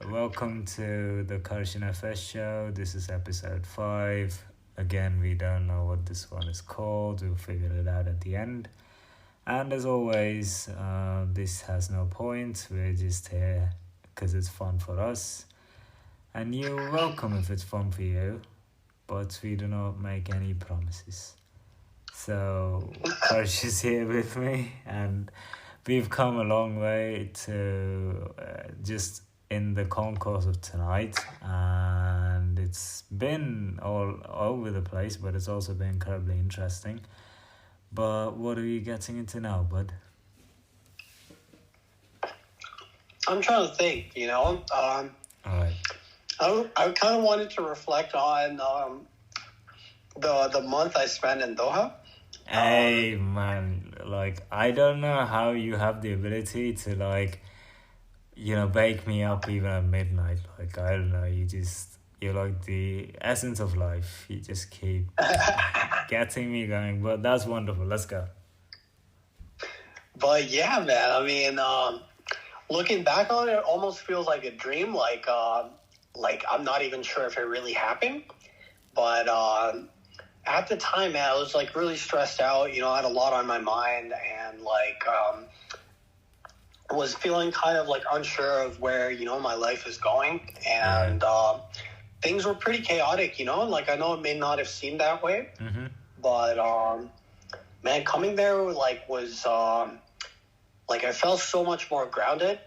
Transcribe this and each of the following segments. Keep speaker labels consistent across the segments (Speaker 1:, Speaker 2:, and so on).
Speaker 1: Welcome to the Karshan FS show. This is episode 5. Again, we don't know what this one is called. We'll figure it out at the end. And as always, this has no point. We're just here because it's fun for us. And you're welcome if it's fun for you, but we do not make any promises. So, Karsh is here with me, and we've come a long way to just in the concourse of tonight, and it's been all over the place, but it's also been incredibly interesting. But what are you getting into now, bud?
Speaker 2: I'm trying to think,
Speaker 1: All right.
Speaker 2: I kind of wanted to reflect on the month I spent in Doha.
Speaker 1: Hey, man, I don't know how you have the ability to, wake me up even at midnight. I don't know, you're like the essence of life. You just keep getting me going, but that's wonderful. Let's go.
Speaker 2: But yeah, man, I mean, looking back on it, it almost feels like a dream. Like I'm not even sure if it really happened. But at the time, man, I was like really stressed out. I had a lot on my mind, and was feeling kind of like unsure of where my life is going, and things were pretty chaotic. I know it may not have seemed that way, but man, coming there was I felt so much more grounded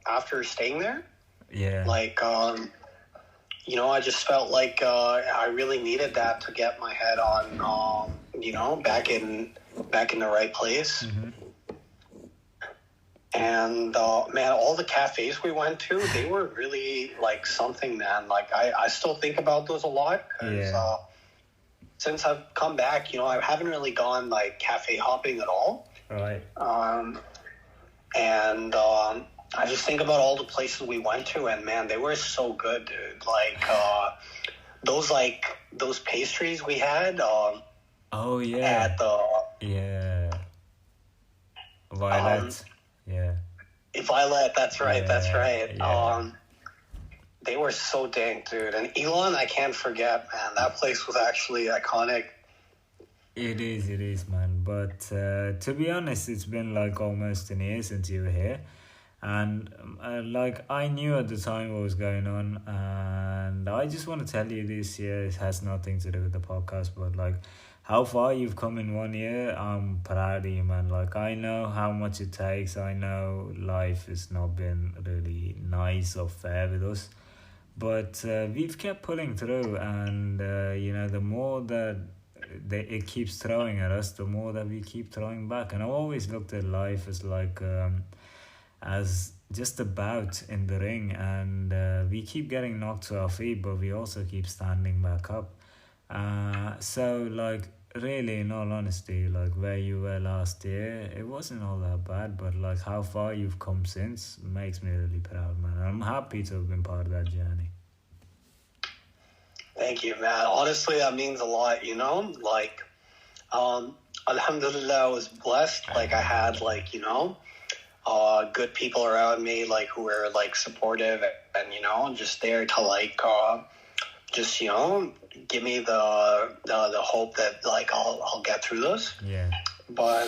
Speaker 2: after staying there.
Speaker 1: Yeah.
Speaker 2: I just felt like I really needed that to get my head on, back in the right place. And man, all the cafes we went to, they were really something, man. I still think about those a lot because since I've come back, I haven't really gone cafe hopping at all.
Speaker 1: Right.
Speaker 2: And I just think about all the places we went to, and man, they were so good, dude. Those pastries we had.
Speaker 1: Oh yeah.
Speaker 2: At the
Speaker 1: Violet.
Speaker 2: Violet, that's right.
Speaker 1: Yeah,
Speaker 2: that's right.
Speaker 1: yeah.
Speaker 2: They were so dang, dude. And Elon, I can't forget, man. That place was actually iconic.
Speaker 1: It is, man. But to be honest, it's been almost an year since you were here. And I knew at the time what was going on, and I just want to tell you this year, it has nothing to do with the podcast, but how far you've come in 1 year, I'm proud of you, man. I know how much it takes. I know life has not been really nice or fair with us, but we've kept pulling through, and the more that it keeps throwing at us, the more that we keep throwing back. And I've always looked at life as just a bout in the ring, and we keep getting knocked to our feet, but we also keep standing back up. So really, in all honesty, where you were last year, it wasn't all that bad, but how far you've come since makes me really proud, man. I'm happy to have been part of that journey.
Speaker 2: Thank you, man. Honestly, that means a lot, alhamdulillah, I was blessed. I had good people around me, who were supportive and just there to just give me the hope that I'll get through this.
Speaker 1: Yeah.
Speaker 2: But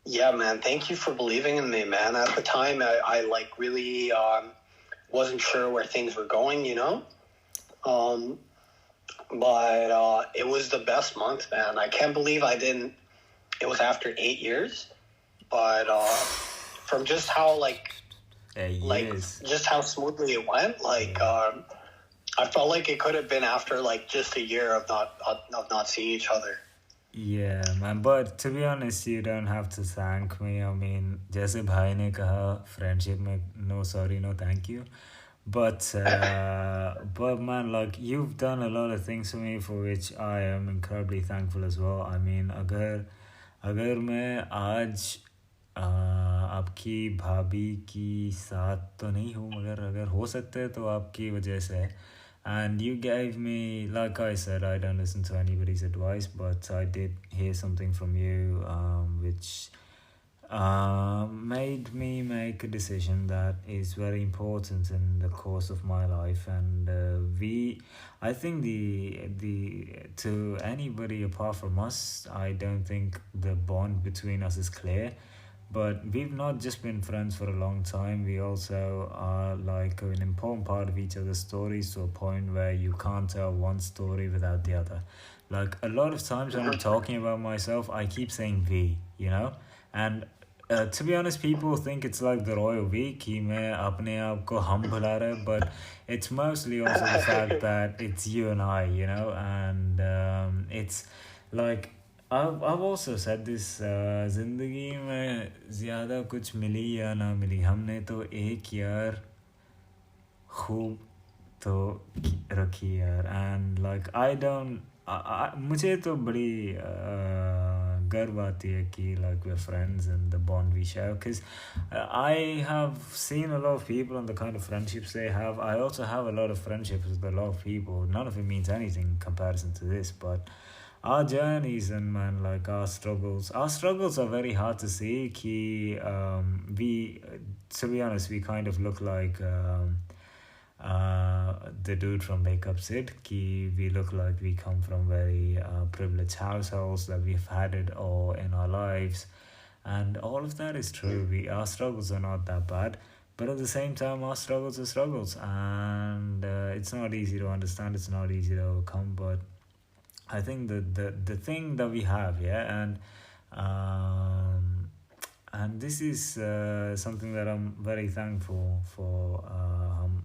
Speaker 2: yeah, man, thank you for believing in me, man. At the time, I really wasn't sure where things were going, but it was the best month, man. I can't believe it was after 8 years, but from just how just how smoothly it went, I felt like it could have been after just a year of not seeing each other.
Speaker 1: Yeah, man. But to be honest, you don't have to thank me. I mean, जैसे भाई ने कहा, friendship में no sorry, no thank you. But man, you've done a lot of things for me, for which I am incredibly thankful as well. I mean, अगर मैं आज आपकी भाभी की साथ तो नहीं हूँ, मगर अगर हो सकते है तो आपकी वजह से. And you gave me, like I said, I don't listen to anybody's advice, but I did hear something from you, which made me make a decision that is very important in the course of my life. And I think the to anybody apart from us, I don't think the bond between us is clear. But we've not just been friends for a long time, we also are like an important part of each other's stories, to a point where you can't tell one story without the other. Like a lot of times when I'm talking about myself, I keep saying we, you know? And to be honest, people think it's like the royal we कि मैं अपने आप को हम बुला रहा है, but it's mostly also the fact that it's you and I, you know, and it's like I've also said this, जिंदगी में ज़्यादा कुछ मिली या ना मिली, हमने तो एक यार खूब तो रखी यार. And like I don't मुझे तो बड़ी गर्व आती है कि like we're friends and the bond we share, because I have seen a lot of people and the kind of friendships they have. I also have a lot of friendships with a lot of people. None of it means anything in comparison to this, but our journeys and man, like our struggles are very hard to see. Ki we to be honest, we kind of look like the dude from Up Sid. Ki we look like we come from very privileged households, that we've had it all in our lives, and all of that is true. Our struggles are not that bad, but at the same time, our struggles are struggles, and it's not easy to understand. It's not easy to overcome, but I think the thing that we have, yeah, and this is something that I'm very thankful for. हम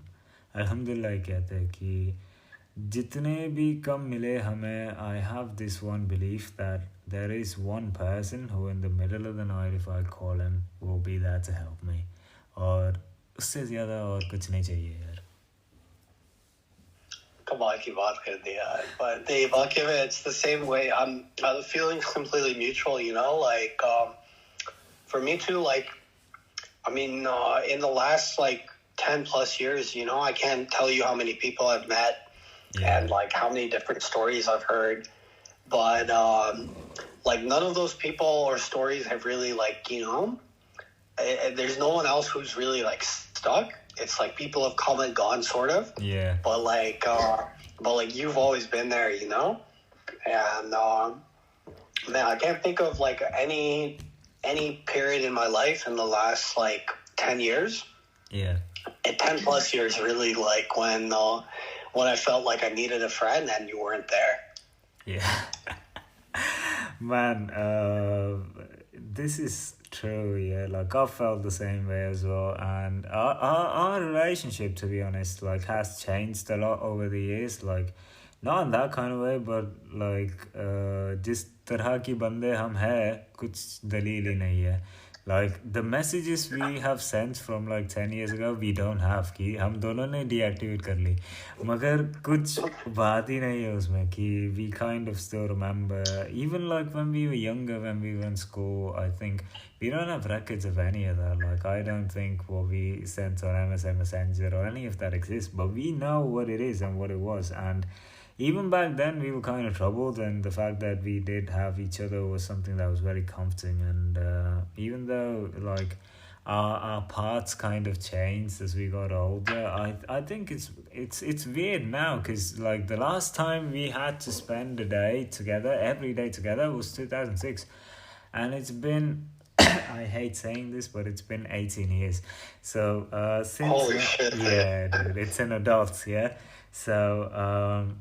Speaker 1: अल्हम्दुलिल्लाह कहते हैं कि जितने भी कम मिले हमें, I have this one belief that there is one person who in the middle of the night, if I call him, will be there to help me. और उससे ज़्यादा और कुछ नहीं चाहिए यार.
Speaker 2: कमाल की बात कर दी यार. But Dave, I'll give it. It's the same way. The feeling's completely mutual. You know, like for me too. Like, I mean, in the last like 10 plus years, you know, I can't tell you how many people I've met,
Speaker 1: Yeah.
Speaker 2: and like how many different stories I've heard. But like none of those people or stories have really like, you know, there's no one else who's really like stuck. It's like people have come and gone, sort of.
Speaker 1: Yeah.
Speaker 2: But like you've always been there, you know. And man, I can't think of like any period in my life in the last like 10 years.
Speaker 1: Yeah.
Speaker 2: 10 plus years, really, like when I felt like I needed a friend and you weren't there.
Speaker 1: Yeah. Man, this is true, yeah. Like I felt the same way as well, and our relationship, to be honest, like has changed a lot over the years. Like not in that kind of way, but like जिस तरह की बंदे हम हैं, कुछ दलील ही नहीं है. Like the messages we have sent from like 10 years ago, we don't have, कि हम दोनों ने deactivate कर ली, मगर कुछ बात ही नहीं है उसमें कि we kind of still remember, even like when we were younger, when we were in school. I think we don't have records of any of that. Like I don't think what we sent on MSN Messenger or any of that exists, but we know what it is and what it was. And even back then we were kind of troubled, and the fact that we did have each other was something that was very comforting. And even though like our paths kind of changed as we got older, I think it's weird now, because like the last time we had to spend a day together, every day together, was 2006, and it's been I hate saying this, but it's been 18 years. So since
Speaker 2: Holy shit.
Speaker 1: Yeah, dude, it's an adult, yeah. So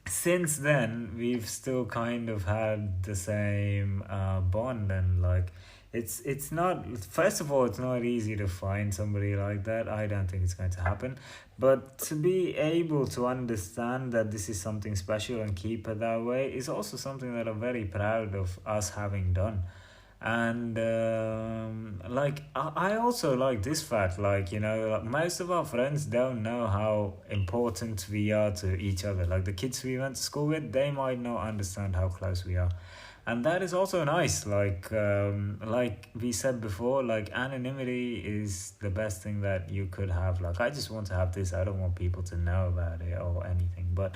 Speaker 1: since then we've still kind of had the same bond, and like it's not, first of all, it's not easy to find somebody like that. I don't think it's going to happen, but to be able to understand that this is something special and keep it that way is also something that I'm very proud of us having done. And like I also like this fact, like, you know, like, most of our friends don't know how important we are to each other. Like the kids we went to school with, they might not understand how close we are, and that is also nice. Like we said before, like anonymity is the best thing that you could have. Like I just want to have this, I don't want people to know about it or anything, But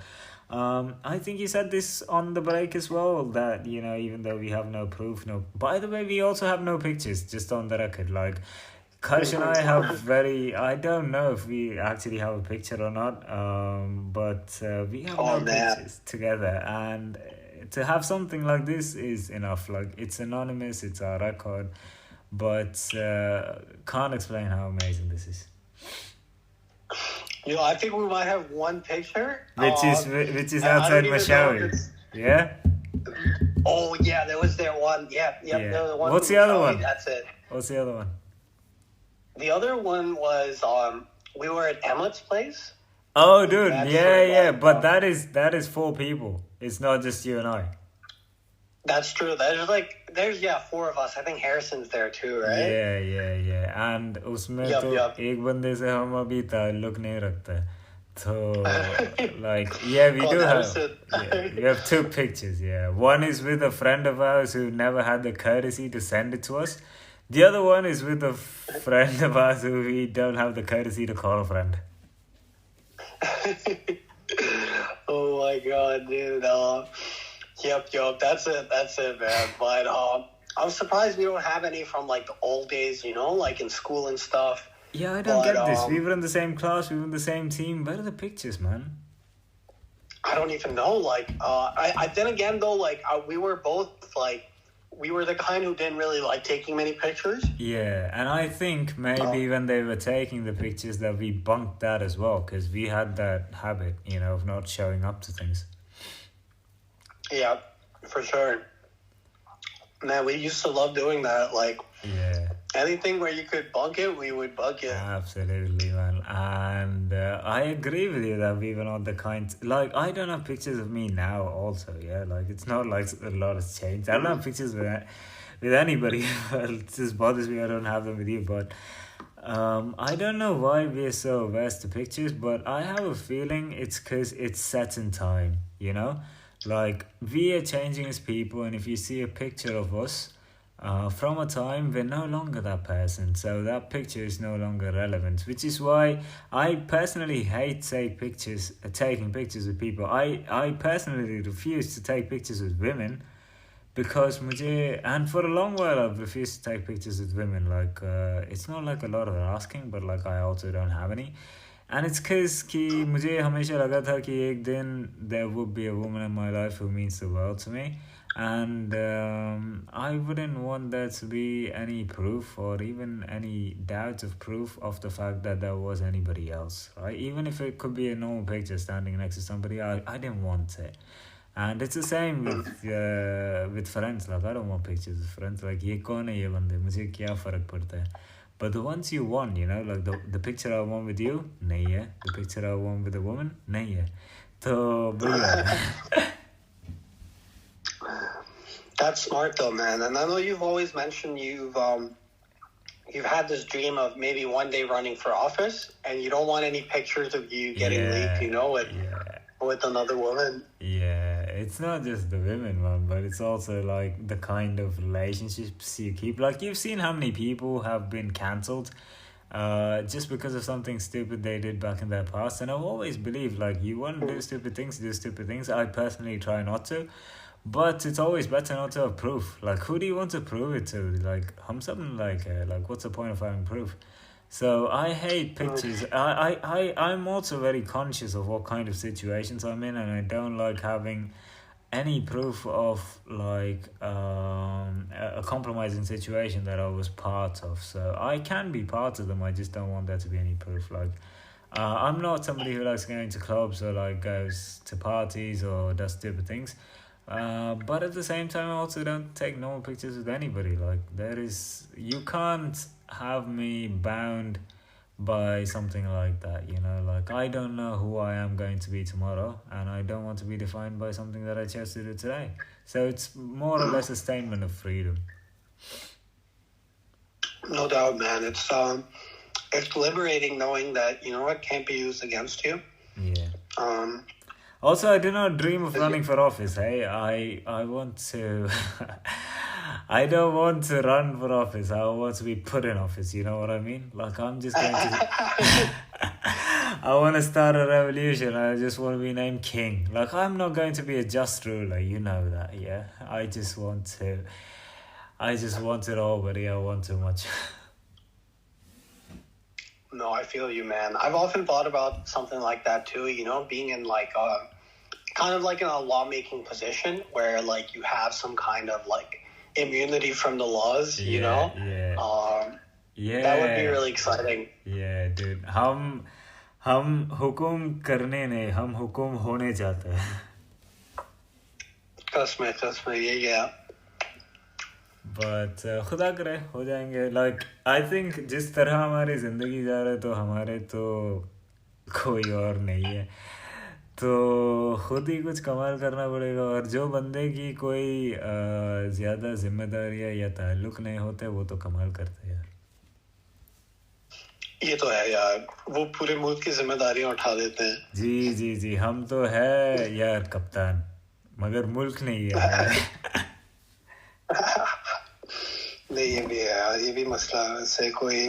Speaker 1: I think you said this on the break as well, that, you know, even though we have no proof, no. By the way, we also have no pictures, just on the record. Like, Karsh and I have I don't know if we actually have a picture or not, but we have no pictures together. And to have something like this is enough. Like, it's anonymous, it's our record, but can't explain how amazing this is.
Speaker 2: You know, I think we might have one picture,
Speaker 1: which is outside my shower. Yeah.
Speaker 2: Oh yeah, there was one. Yeah. There was one.
Speaker 1: What's the other one?
Speaker 2: That's it.
Speaker 1: What's the other one?
Speaker 2: The other one was we were at Emmett's place.
Speaker 1: Oh, dude, yeah. But that is 4 people. It's not just you and I.
Speaker 2: That's true. There's 4 of us. I think Harrison's there too, right?
Speaker 1: Yeah. And उसमें तो एक बंदे से हम अभी ताल्लुक नहीं रखते. So, like, yeah, we do have. We have 2 pictures. Yeah, one is with a friend of ours who never had the courtesy to send it to us. The other one is with a friend of ours who we don't have the courtesy to call a friend.
Speaker 2: Oh my god, dude. Yep. That's it, man. But I'm surprised we don't have any from like the old days, you know, like in school and stuff.
Speaker 1: Yeah, I don't get this. We were in the same class, we were in the same team. Where are the pictures, man?
Speaker 2: I don't even know. Like, I then again though, like we were both like. We were the kind who didn't really like taking many pictures.
Speaker 1: Yeah, and I think maybe when they were taking the pictures that we bunked that as well, because we had that habit, you know, of not showing up to things.
Speaker 2: Yeah, for sure. Man, we used to love doing that. Like, anything where you could bunk it, we would bunk it.
Speaker 1: Absolutely, man. And I agree with you that we were not the kind... Like, I don't have pictures of me now also, yeah? Like, it's not like a lot has changed. I don't have pictures with anybody. It just bothers me I don't have them with you. But I don't know why we're so averse to pictures, but I have a feeling it's because it's set in time, you know? Like, we are changing as people, and if you see a picture of us... from a time we're no longer that person, so that picture is no longer relevant, which is why I personally hate taking pictures with people. I personally refuse to take pictures with women because and for a long while I've refused to take pictures with women. Like it's not like a lot of asking, but like I also don't have any. And it's because कि मुझे हमेशा लगा था कि एक दिन there would be a woman in my life who means the world to me. And I wouldn't want there to be any proof or even any doubt of proof of the fact that there was anybody else, right? Even if it could be a normal picture standing next to somebody, I didn't want it. And it's the same with friends. Like, I don't want pictures of friends. Like, ये कौन है ये बंदे? मुझे क्या फर्क पड़ता है? But the ones you want, you know, like the picture I want with you, nahi hai. The picture I want with a woman, nahi hai. So, बढ़िया.
Speaker 2: That's smart though, man. And I know you've always mentioned you've had this dream of maybe one day running for office, and you don't want any pictures of you getting leaked, you know, with another woman. Yeah,
Speaker 1: it's not just the women, man, but it's also like the kind of relationships you keep. Like, you've seen how many people have been cancelled just because of something stupid they did back in their past. And I've always believed, like, you want to do stupid things. I personally try not to. But it's always better not to have proof. Like, who do you want to prove it to? Like, something like what's the point of having proof? So I hate pictures. I'm also very conscious of what kind of situations I'm in, and I don't like having any proof of like a compromising situation that I was part of. So I can be part of them. I just don't want there to be any proof. Like, I'm not somebody who likes going to clubs or like goes to parties or does stupid things. But at the same time, I also don't take normal pictures with anybody. Like, you can't have me bound by something like that, you know? Like, I don't know who I am going to be tomorrow, and I don't want to be defined by something that I chose to do today. So it's more or less a statement of freedom.
Speaker 2: No doubt, man. It's liberating knowing that, you know, it can't be used against you.
Speaker 1: Yeah. Also, I do not dream of running for office, hey? I want to... I don't want to run for office. I want to be put in office, you know what I mean? Like, I'm just going to... I want to start a revolution. I just want to be named king. Like, I'm not going to be a just ruler. You know that, yeah? I just want it all, buddy. I want too much.
Speaker 2: No, I feel you, man. I've often thought about something like that too, you know, being in like a kind of like in a lawmaking position where like you have some kind of like immunity from the laws, you know?
Speaker 1: Yeah.
Speaker 2: That would be really exciting.
Speaker 1: Yeah, dude. हम हुकुम करने नहीं, हम हुकुम होने जाते हैं.
Speaker 2: कसम यही है.
Speaker 1: But खुदा करे हो जाएंगे. Like I think जिस तरह हमारी जिंदगी जा रही है तो हमारे तो कोई और नहीं है, तो खुद ही कुछ कमाल करना पड़ेगा. और जो बंदे की कोई ज़्यादा जिम्मेदारियाँ या ताल्लुक़ नहीं होते वो तो कमाल करते हैं यार.
Speaker 2: ये तो है यार, वो पूरे मुल्क की जिम्मेदारियां उठा देते हैं.
Speaker 1: जी हम तो है यार कप्तान, मगर मुल्क नहीं है.
Speaker 2: नहीं, ये भी है यार, ये भी मसला है. वैसे कोई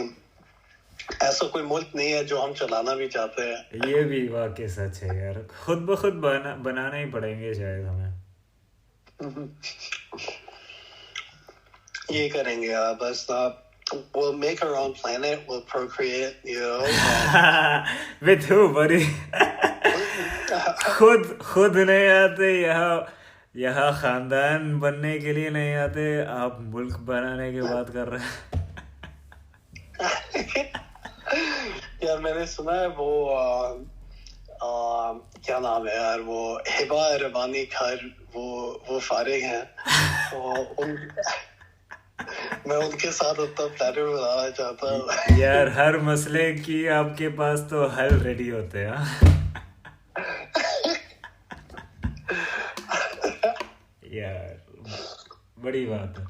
Speaker 2: ऐसा कोई मुल्क नहीं है जो हम चलाना भी चाहते हैं.
Speaker 1: ये भी वाकई सच है यार. खुद ब खुद बनाना ही पड़ेंगे शायद हमें.
Speaker 2: ये करेंगे यार बस. We'll make our own planet, we'll procreate, you know.
Speaker 1: With who, buddy? खुद नहीं आते यहाँ खानदान बनने के लिए नहीं आते, आप मुल्क बनाने की बात कर रहे हैं.
Speaker 2: यार मैंने सुना है वो क्या नाम है यार, वो हिबा रबानी खार, वो फारिग हैं. मैं उनके साथ अपना प्लानर बनाना चाहता हूँ.
Speaker 1: यार हर मसले की आपके पास तो हल रेडी होते हैं. यार बड़ी बात है.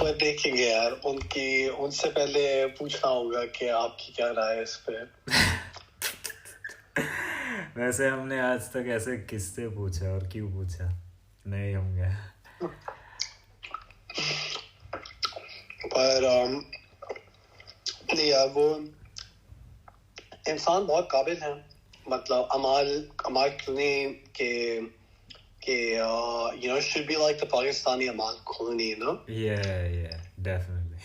Speaker 2: पर देखेंगे यार, उनसे पहले पूछना होगा कि आपकी क्या राय है इस पे.
Speaker 1: वैसे हमने आज तक ऐसे किससे पूछा और क्यों पूछा नहीं होंगे.
Speaker 2: पर यार वो इंसान बहुत काबिल है, मतलब अमाल क्लूनी के you know, should be like the Pakistani Amal Clooney, you know?
Speaker 1: Yeah, definitely.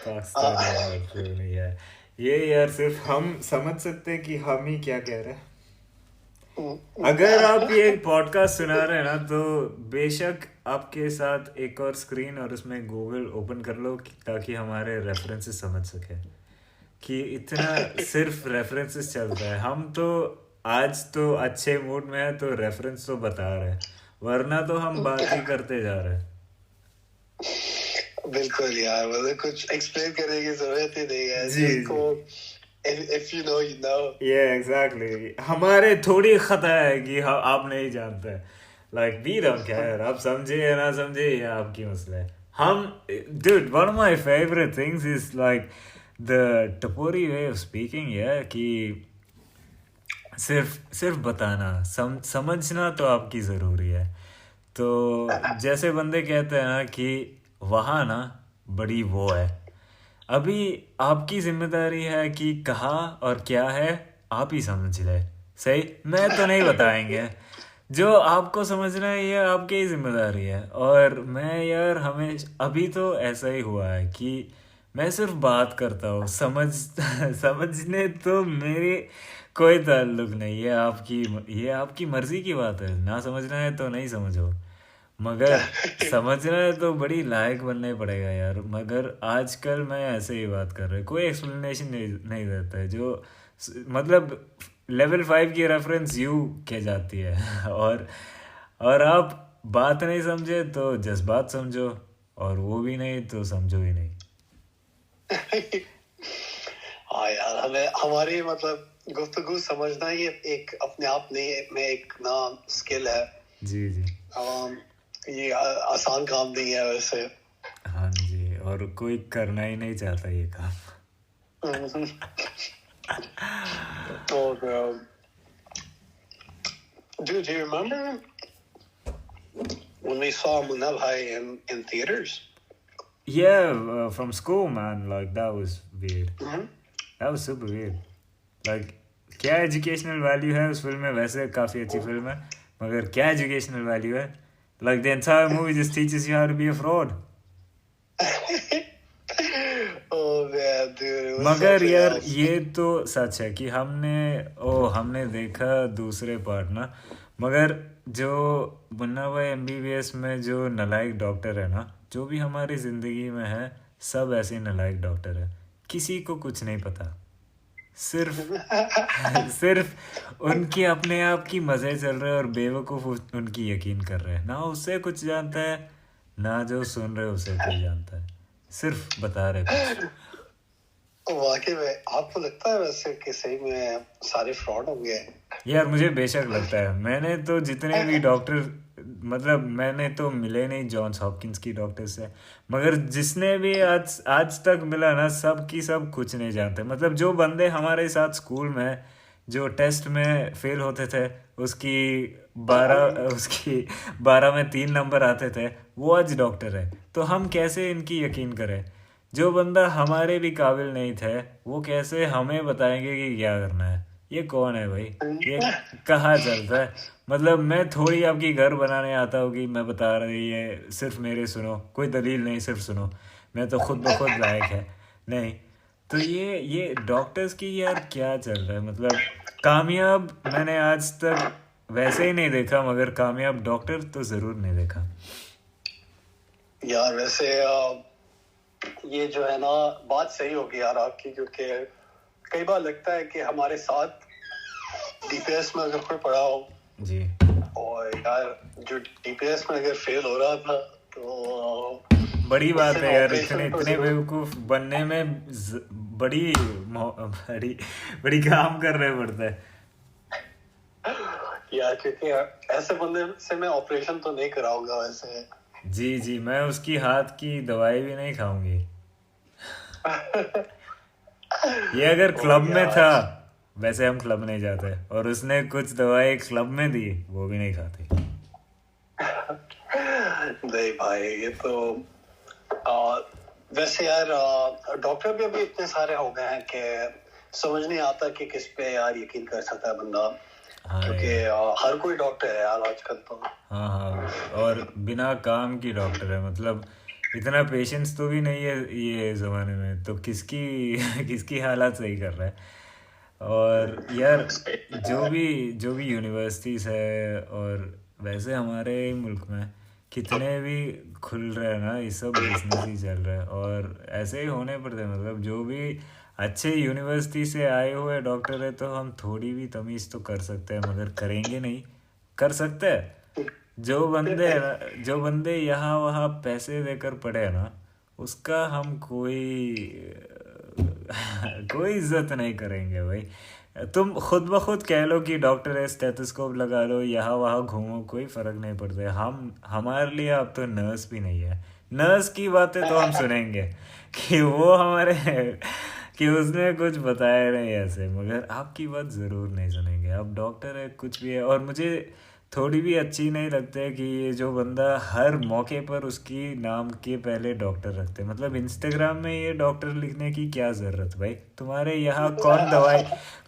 Speaker 1: Pakistani Amal Clooney, yeah. ये यार सिर्फ हम समझ सकते हैं कि हम ही क्या कह रहे हैं. अगर आप ये पॉडकास्ट सुना रहे हैं ना, तो बेशक आपके साथ एक और स्क्रीन और उसमें गूगल ओपन कर लो ताकि हमारे रेफरेंसेस समझ सके कि इतना सिर्फ रेफरेंसेस चलता है. हम तो आज तो अच्छे मूड में है तो रेफरेंस तो बता रहे हैं, वरना तो हम बात ही करते जा रहे हैं.
Speaker 2: बिल्कुल यार, मतलब कुछ एक्सप्लेन करने की जरूरत ही नहीं है. जी. If you know, you know.
Speaker 1: Yeah, exactly. हमारे थोड़ी खता है कि आप नहीं जानते. Like we don't care. आप समझे या ना समझे ये आपकी मसला है. Dude, one of my favorite things is like the Topori way of speaking, yeah, कि सिर्फ बताना, समझना तो आपकी ज़रूरी है. तो जैसे बंदे कहते हैं ना कि वहाँ ना बड़ी वो है, अभी आपकी जिम्मेदारी है कि कहाँ और क्या है आप ही समझ ले. सही, मैं तो नहीं बताएंगे. जो आपको समझना है ये आपकी ही जिम्मेदारी है. और मैं यार अभी तो ऐसा ही हुआ है कि मैं सिर्फ बात करता हूँ, समझने तो मेरी कोई ताल्लुक नहीं है. ये आपकी मर्जी की बात है. ना समझना है तो नहीं समझो, मगर समझना है तो बड़ी लायक बनने पड़ेगा यार. मगर आजकल मैं ऐसे ही बात कर रहा हूँ, कोई एक्सप्लेनेशन नहीं देता है. जो मतलब लेवल 5 की रेफरेंस यू के जाती है. और आप बात नहीं समझे तो जज्बात समझो, और वो भी नहीं तो समझो ही नहीं.
Speaker 2: हाँ यार, हमारी मतलब गुफ्तगू समझना ही एक अपने आप में एक ना स्किल है. जी. ये आसान काम नहीं है वैसे.
Speaker 1: हाँ जी, और कोई करना ही नहीं चाहता ये काम.
Speaker 2: और dude, do you remember when we saw Munna Bhai in theaters?
Speaker 1: Yeah, from school, man. Like that was weird.
Speaker 2: Mm-hmm.
Speaker 1: That was super weird. Like क्या एजुकेशनल वैल्यू है उस फिल्म में? वैसे काफी अच्छी फिल्म है, मगर क्या एजुकेशनल वैल्यू है? Like the entire movie just teaches you how to be a fraud.
Speaker 2: Oh man, dude, it was
Speaker 1: मगर
Speaker 2: something
Speaker 1: यार
Speaker 2: else.
Speaker 1: ये तो सच है कि हमने देखा दूसरे पार्ट ना, मगर जो मुन्ना भाई एमबीबीएस में जो नालायक डॉक्टर है ना, जो भी हमारी जिंदगी में है, सब ऐसे नालायक डॉक्टर है। किसी को कुछ नहीं पता, सिर्फ सिर्फ उनकी अपने आप की मजे चल रहे हैं और बेवकूफ उनकी यकीन कर रहे हैं। ना उससे कुछ जानता है, ना जो सुन रहे उसे कोई जानता है, सिर्फ बता रहे कुछ।
Speaker 2: वाकई में आपको लगता है वैसे कि सही में सारे फ्रॉड होंगे?
Speaker 1: यार मुझे बेशक लगता है। मैंने तो जितने भी डॉक्टर, मतलब मैंने तो मिले नहीं जॉन्स हॉपकिंस की डॉक्टर से, मगर जिसने भी आज आज तक मिला ना, सब की सब कुछ नहीं जानते। मतलब जो बंदे हमारे साथ स्कूल में जो टेस्ट में फेल होते थे, उसकी 12 में 3 नंबर आते थे, वो आज डॉक्टर है। तो हम कैसे इनकी यकीन करें? जो बंदा हमारे भी काबिल नहीं थे, वो कैसे हमें बताएंगे कि क्या करना है? ये कौन है भाई? ये कहाँ चलता है? मतलब मैं थोड़ी आपकी घर बनाने आता हूँ कि मैं बता रही है, सिर्फ मेरे सुनो, कोई दलील नहीं, सिर्फ सुनो, मैं तो खुद ब खुद लायक है। नहीं, तो ये डॉक्टर्स की यार क्या चल रहा है? मतलब कामयाब मैंने आज तक वैसे ही नहीं देखा, मगर कामयाब डॉक्टर तो ज़रूर नहीं देखा।
Speaker 2: यार वैसे ये जो है ना, बात सही होगी यार आपकी, क्योंकि कई बार लगता है कि हमारे साथ डीपीएस में अगर कोई पढ़ा हो
Speaker 1: जी,
Speaker 2: और यार जो डीपीएस में अगर फेल हो रहा था, तो
Speaker 1: बड़ी बात है यार। इतने
Speaker 2: ऑपरेशन तो
Speaker 1: इतने
Speaker 2: जरूर।
Speaker 1: बेवकूफ बनने में बड़ी बड़ी बड़ी काम कर रहे पड़ता है।
Speaker 2: यार क्योंकि ऐसे बंदे से मैं ऑपरेशन तो नहीं कराऊंगा वैसे।
Speaker 1: जी जी, मैं उसकी हाथ की दवाई भी नहीं खाऊंगी। ये अगर क्लब में
Speaker 2: यार
Speaker 1: था, वैसे हम क्लब नहीं जाते, और उसने कुछ दवाई क्लब में दी, वो भी नहीं खाते।
Speaker 2: नहीं भाई, ये तो आ, वैसे यार डॉक्टर भी अभी इतने सारे हो गए हैं कि समझ नहीं आता कि किस पे यार यकीन कर सकता है बंदा।
Speaker 1: हाँ
Speaker 2: क्योंकि
Speaker 1: यार,
Speaker 2: हर कोई डॉक्टर है यार आजकल तो।
Speaker 1: हाँ हाँ, और बिना काम की डॉक्टर है। मतलब इतना पेशेंस तो भी नहीं है ये ज़माने में, तो किसकी किसकी हालत सही कर रहा है? और यार जो भी यूनिवर्सिटीज़ है, और वैसे हमारे मुल्क में कितने भी खुल रहे हैं ना, ये सब बिजनेस ही चल रहा है, और ऐसे ही होने पड़ते हैं। मतलब जो भी अच्छे यूनिवर्सिटी से आए हुए डॉक्टर है, तो हम थोड़ी भी तमीज़ तो कर सकते हैं, मगर करेंगे नहीं। कर सकते हैं जो बंदे यहाँ वहाँ पैसे देकर पढ़े हैं ना, उसका हम कोई इज्जत नहीं करेंगे भाई। तुम खुद ब खुद कह लो कि डॉक्टर है, स्टेथोस्कोप लगा लो, यहाँ वहाँ घूमो, कोई फर्क नहीं पड़ता है। हमारे लिए अब तो नर्स भी नहीं है। नर्स की बातें तो हम सुनेंगे कि वो हमारे कि उसने कुछ बताया नहीं ऐसे, मगर आपकी बात ज़रूर नहीं सुनेंगे। अब डॉक्टर है, कुछ भी है। और मुझे थोड़ी भी अच्छी नहीं लगता है कि ये जो बंदा हर मौके पर उसकी नाम के पहले डॉक्टर रखते हैं। मतलब इंस्टाग्राम में ये डॉक्टर लिखने की क्या ज़रूरत भाई? तुम्हारे यहाँ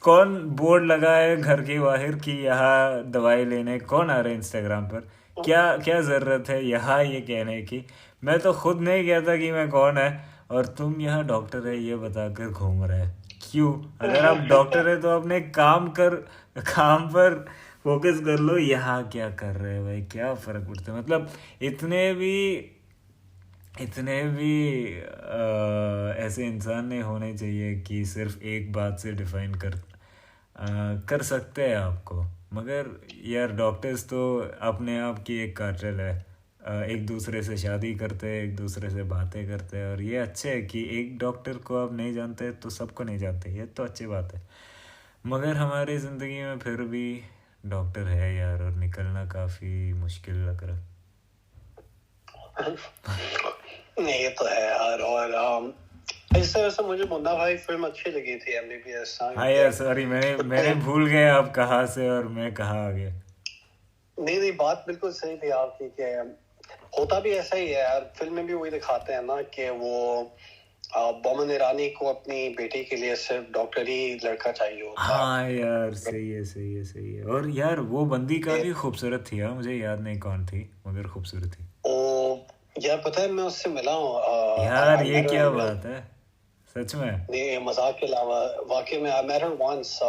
Speaker 1: कौन बोर्ड लगा है घर के बाहर कि यहाँ दवाई लेने कौन आ रहा है इंस्टाग्राम पर? क्या क्या ज़रूरत है यहाँ ये कहने की? मैं तो खुद नहीं कहता कि मैं कौन है, और तुम यहाँ डॉक्टर है ये बताकर घूम रहे हैं। क्यों? अगर आप डॉक्टर है तो अपने काम पर फोकस कर लो। यहाँ क्या कर रहे हैं भाई? क्या फर्क पड़ता है? मतलब इतने भी ऐसे इंसान नहीं होने चाहिए कि सिर्फ एक बात से डिफाइन कर सकते हैं आपको। मगर यार डॉक्टर्स तो अपने आप की एक कार्टेल है। एक दूसरे से शादी करते हैं, एक दूसरे से बातें करते हैं, और ये अच्छे है कि एक डॉक्टर को आप नहीं जानते तो सबको नहीं जानते, ये तो अच्छी बात है। मगर हमारी ज़िंदगी में फिर भी डॉक्टर है यार, और निकलना काफ़ी मुश्किल लग रहा।
Speaker 2: नहीं ये तो है यार। और इस तरह से मुझे मुन्ना भाई फिल्म अच्छी लगी थी, एमबीबीएस।
Speaker 1: हाँ यार, सॉरी, मैंने भूल गया आप कहाँ से और मैं कहाँ आ गया।
Speaker 2: नहीं नहीं, बात बिल्कुल सही थी आपकी कि होता भी ऐसा ही है यार, फिल्म में भी वही दिखाते हैं ना कि वो बोमन ईरानी को अपनी बेटी के लिए सिर्फ डॉक्टर ही लड़का चाहिए होता है।
Speaker 1: हाँ यार सही है सही है सही है। और यार वो बंदी काफी खूबसूरत थी यार, मुझे याद नहीं कौन थी मगर खूबसूरत थी।
Speaker 2: ओ यार पता है मैं उससे मिला हूँ
Speaker 1: यार ये क्या बात है सच में।
Speaker 2: नहीं मजाक के अलावा वाकई में I met her once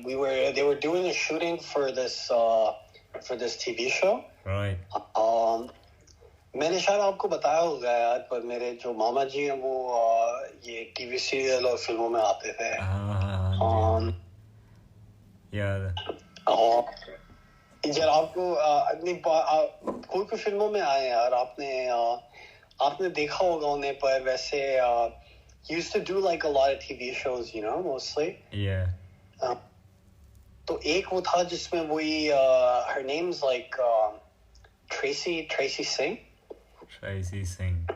Speaker 2: they were doing a shooting for this TV show
Speaker 1: right
Speaker 2: मैंने शायद आपको बताया होगा यार, पर मेरे जो मामा जी हैं वो ये टीवी सीरियल और फिल्मों में आते थे।
Speaker 1: हाँ याद
Speaker 2: यार आपको अपनी कोई कोई फिल्मों में आए यार, आपने देखा होगा उन्हें, पर वैसे used to do like a lot of TV shows, you know, mostly.
Speaker 1: yeah
Speaker 2: तो एक वो था जिसमें वही her name's like Tracy Singh.
Speaker 1: Tracy Singh.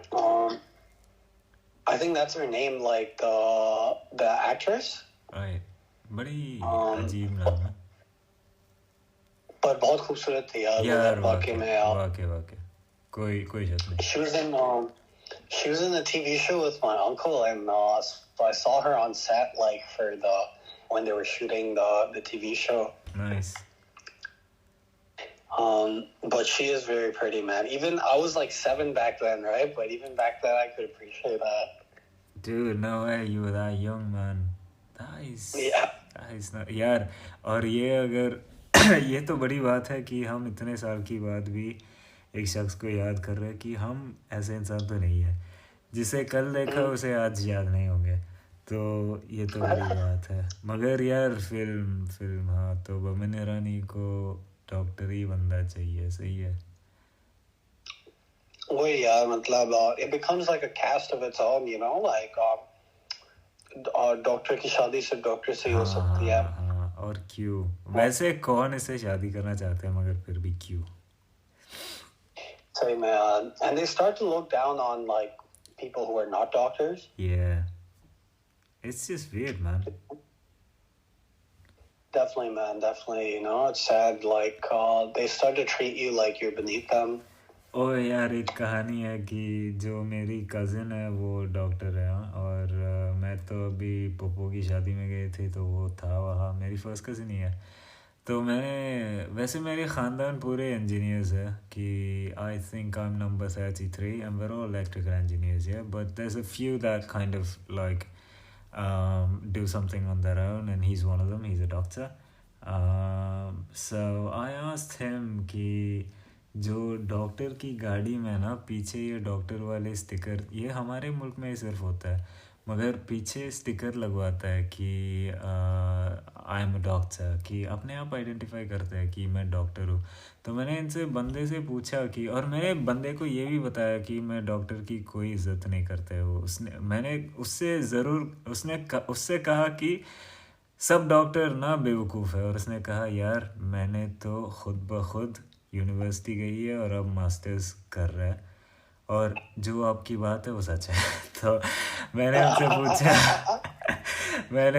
Speaker 2: I think that's her name, like the actress.
Speaker 1: Right. बड़ी अजीब नाम है।
Speaker 2: पर बहुत खूबसूरत थी यार वाकई में
Speaker 1: वाकई कोई शक नहीं।
Speaker 2: She was in the TV show with my uncle, and so I saw her on set like when they were shooting the TV show.
Speaker 1: Nice.
Speaker 2: But she is very pretty, man. Even I was like 7 back then, right? But even back then, I could appreciate that.
Speaker 1: Dude, no way you were that young, man.
Speaker 2: Yeah.
Speaker 1: That is not यार। और ये अगर ये तो बड़ी बात है कि हम इतने साल की बाद भी एक शख्स को याद कर रहे हैं कि हम ऐसे इंसान तो नहीं है, जिसे कल देखा उसे आज याद नहीं होंगे, तो ये तो बड़ी बात है। मगर यार फिल्म हाँ, तो बोमन ईरानी को डॉक्टर ही बनना चाहिए। सही है
Speaker 2: वही यार, मतलब it becomes like a caste of its own, you know, like doctor की शादी सिर्फ डॉक्टर से ही हो सकती है।
Speaker 1: हाँ, और क्यों वैसे कौन इससे शादी करना चाहते हैं, मगर फिर भी क्यों।
Speaker 2: सही में and they start to look down on like people who are not doctors.
Speaker 1: Yeah, it's just weird, man.
Speaker 2: Definitely, man. Definitely, you know, it's sad. Like, they start to treat you like you're beneath them.
Speaker 1: ओ यार एक कहानी है कि जो मेरी cousin है वो doctor है, और मैं तो अभी पप्पू की शादी में गए थे तो वो था वहाँ, मेरी फर्स्ट कज़न ही है। तो मैंने वैसे मेरे ख़ानदान पूरे इंजीनियर्स है कि I think I am number 33 and we're all electrical engineers, yeah, but there's a few that kind of like do something on their own, and he's one of them. He's a doctor. So I asked him कि जो doctor की गाड़ी में ना पीछे ये doctor वाले sticker, ये हमारे मुल्क में ही सिर्फ होता है, मगर पीछे स्टिकर लगवाता है कि आई एम अ डॉक्टर, कि अपने आप आइडेंटिफाई करता है कि मैं डॉक्टर हूँ। तो मैंने इनसे बंदे से पूछा कि, और मैंने बंदे को ये भी बताया कि मैं डॉक्टर की कोई इज्जत नहीं करता है वो। मैंने उससे कहा कि सब डॉक्टर ना बेवकूफ़ है, और उसने कहा यार मैंने तो खुद ब खुद यूनिवर्सिटी गई है और अब मास्टर्स कर रहा है, और जो आपकी बात है वो सच है। तो मैंने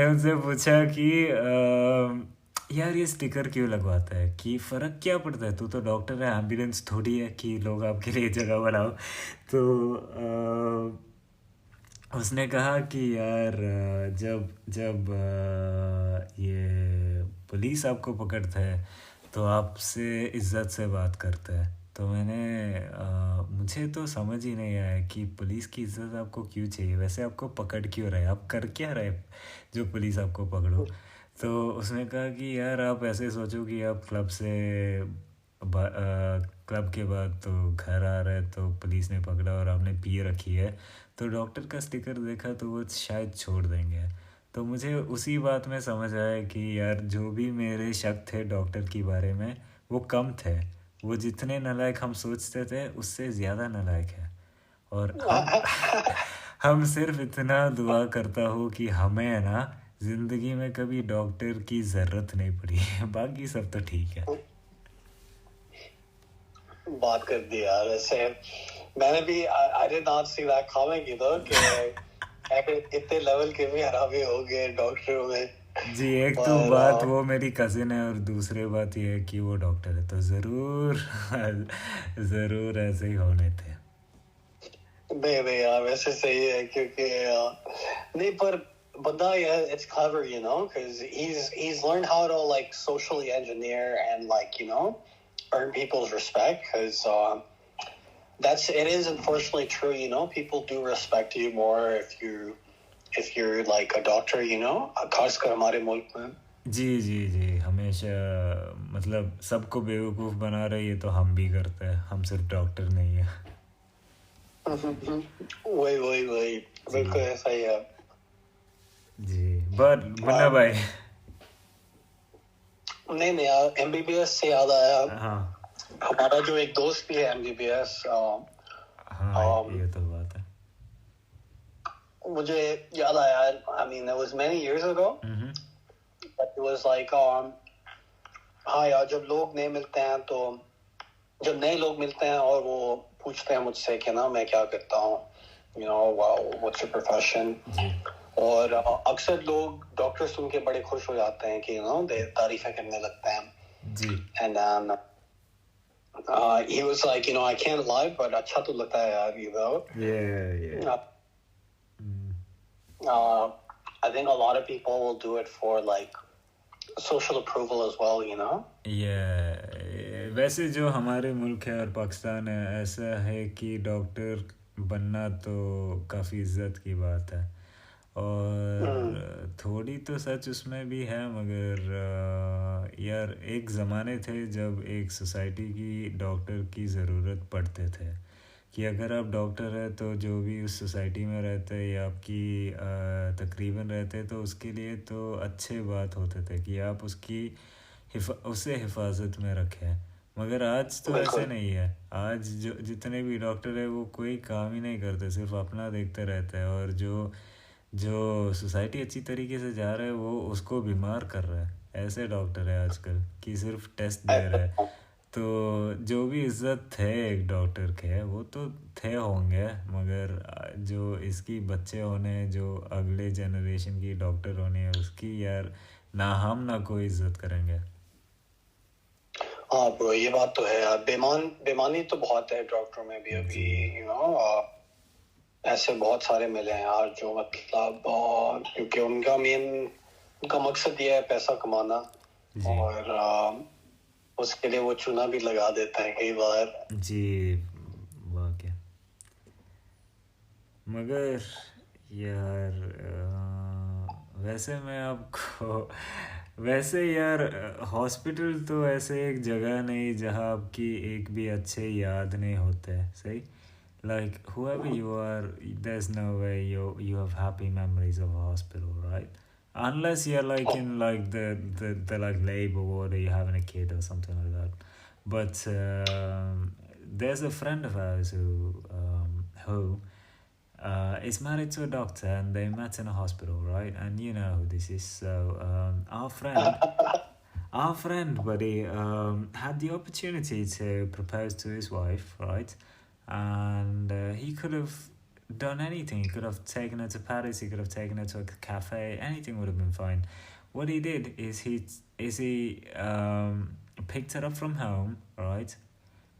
Speaker 1: उनसे पूछा कि यार ये स्टिकर क्यों लगवाता है, कि फ़र्क क्या पड़ता है, तू तो डॉक्टर है, एम्बुलेंस थोड़ी है कि लोग आपके लिए जगह बनाओ। तो उसने कहा कि यार जब ये पुलिस आपको पकड़ता है तो आपसे इज्जत से बात करता है। तो मुझे तो समझ ही नहीं आया कि पुलिस की इज्जत आपको क्यों चाहिए, वैसे आपको पकड़ क्यों रहे, आप कर क्या रहे जो पुलिस आपको पकड़ो। तो उसने कहा कि यार आप ऐसे सोचो कि आप क्लब के बाद तो घर आ रहे तो पुलिस ने पकड़ा और आपने पी रखी है, तो डॉक्टर का स्टिकर देखा तो वो शायद छोड़ देंगे। तो मुझे उसी बात में समझ आया कि यार जो भी मेरे शक थे डॉक्टर के बारे में वो कम थे, वो जितने नालायक हम सोचते थे उससे ज़्यादा नालायक है। और हम सिर्फ इतना दुआ करता हूँ कि हमें ना ज़िंदगी में कभी डॉक्टर की ज़रूरत नहीं पड़ी, बाकी सब तो ठीक है।
Speaker 2: बात कर दी यार, ऐसे मैंने भी I did not see that coming either कि इतने लेवल के भी हरामी हो गए डॉक्टरों में।
Speaker 1: जी एक तो बात वो मेरी कजिन है और दूसरी बात ये है कि वो डॉक्टर है तो जरूर जरूर ऐसे ही होने थे।
Speaker 2: नहीं नहीं यार वैसे सही है क्योंकि नहीं पर बंदा यार it's clever you know because he's learned how to like socially engineer and like you know earn people's respect because that's it is unfortunately true you know people do respect you more if you're like a doctor you know खासकर हमारे मुल्क में।
Speaker 1: जी हमेशा मतलब सबको बेवकूफ़ बना रहे ये तो हम भी करते हैं हम सिर्फ डॉक्टर नहीं है।
Speaker 2: वही बिल्कुल ऐसा ही है
Speaker 1: जी बट मुन्ना भाई
Speaker 2: नहीं यार एमबीबीएस से याद आया
Speaker 1: हाँ
Speaker 2: हमारा जो एक दोस्त भी है एमबीबीएस
Speaker 1: हाँ ये तो बात है
Speaker 2: मुझे याद आया I mean it was many years ago but it was like हाँ यार जब लोग नए मिलते हैं तो जब नए लोग मिलते हैं और वो पूछते हैं मुझसे कि ना मैं क्या करता हूँ you know what's your profession और अक्सर लोग डॉक्टर सुन के बड़े खुश हो जाते हैं कि you know तारीफें करने लगते हैं
Speaker 1: जी
Speaker 2: and then he was like you know I can't lie but अच्छा तो लगता है यार you know
Speaker 1: yeah
Speaker 2: I think a lot of people will do it for like social approval as well you know
Speaker 1: वैसे जो हमारे मुल्क है और पाकिस्तान है ऐसा है कि डॉक्टर बनना तो काफ़ी इज्जत की बात है और थोड़ी तो सच उसमें भी है मगर यार एक ज़माने थे जब एक सोसाइटी की डॉक्टर की ज़रूरत पड़ते थे कि अगर आप डॉक्टर है तो जो भी उस सोसाइटी में रहते हैं या आपकी तकरीबन रहते हैं तो उसके लिए तो अच्छे बात होते थे कि आप उसे हिफाजत में रखें मगर आज तो ऐसे नहीं है। आज जो जितने भी डॉक्टर है वो कोई काम ही नहीं करते सिर्फ अपना देखते रहते हैं और जो सोसाइटी अच्छी तरीके से जा रहा है वो उसको बीमार कर रहा है। ऐसे डॉक्टर है आजकल कि सिर्फ टेस्ट दे रहा है तो जो भी इज्जत थे एक डॉक्टर के वो तो थे होंगे मगर जो इसकी बच्चे होने जो अगले जनरेशन की डॉक्टर होने उसकी यार ना हम ना कोई इज्जत करेंगे।
Speaker 2: हाँ ब्रो ये बात तो है यार बेमानी तो बहुत है डॉक्टरों में भी अभी यू नो ऐसे बहुत सारे मिले हैं यार जो मतलब क्योंकि उनका मकसद ये है पैसा कमाना और उसके लिए वो चूना भी लगा देते हैं कई बार जी
Speaker 1: वाकई मगर यार वैसे मैं आपको वैसे यार हॉस्पिटल तो ऐसे एक जगह नहीं जहाँ आपकी एक भी अच्छे याद नहीं होते सही like whoever you are there's no way you have happy memories of a hospital right unless you're like in like the like labor ward or you're having a kid or something like that but there's a friend of ours who is married to a doctor and they met in a hospital right and you know who this is so our friend buddy had the opportunity to propose to his wife right and he could have done anything. He could have taken her to Paris, he could have taken her to a cafe, anything would have been fine. What he did is he picked her up from home, right?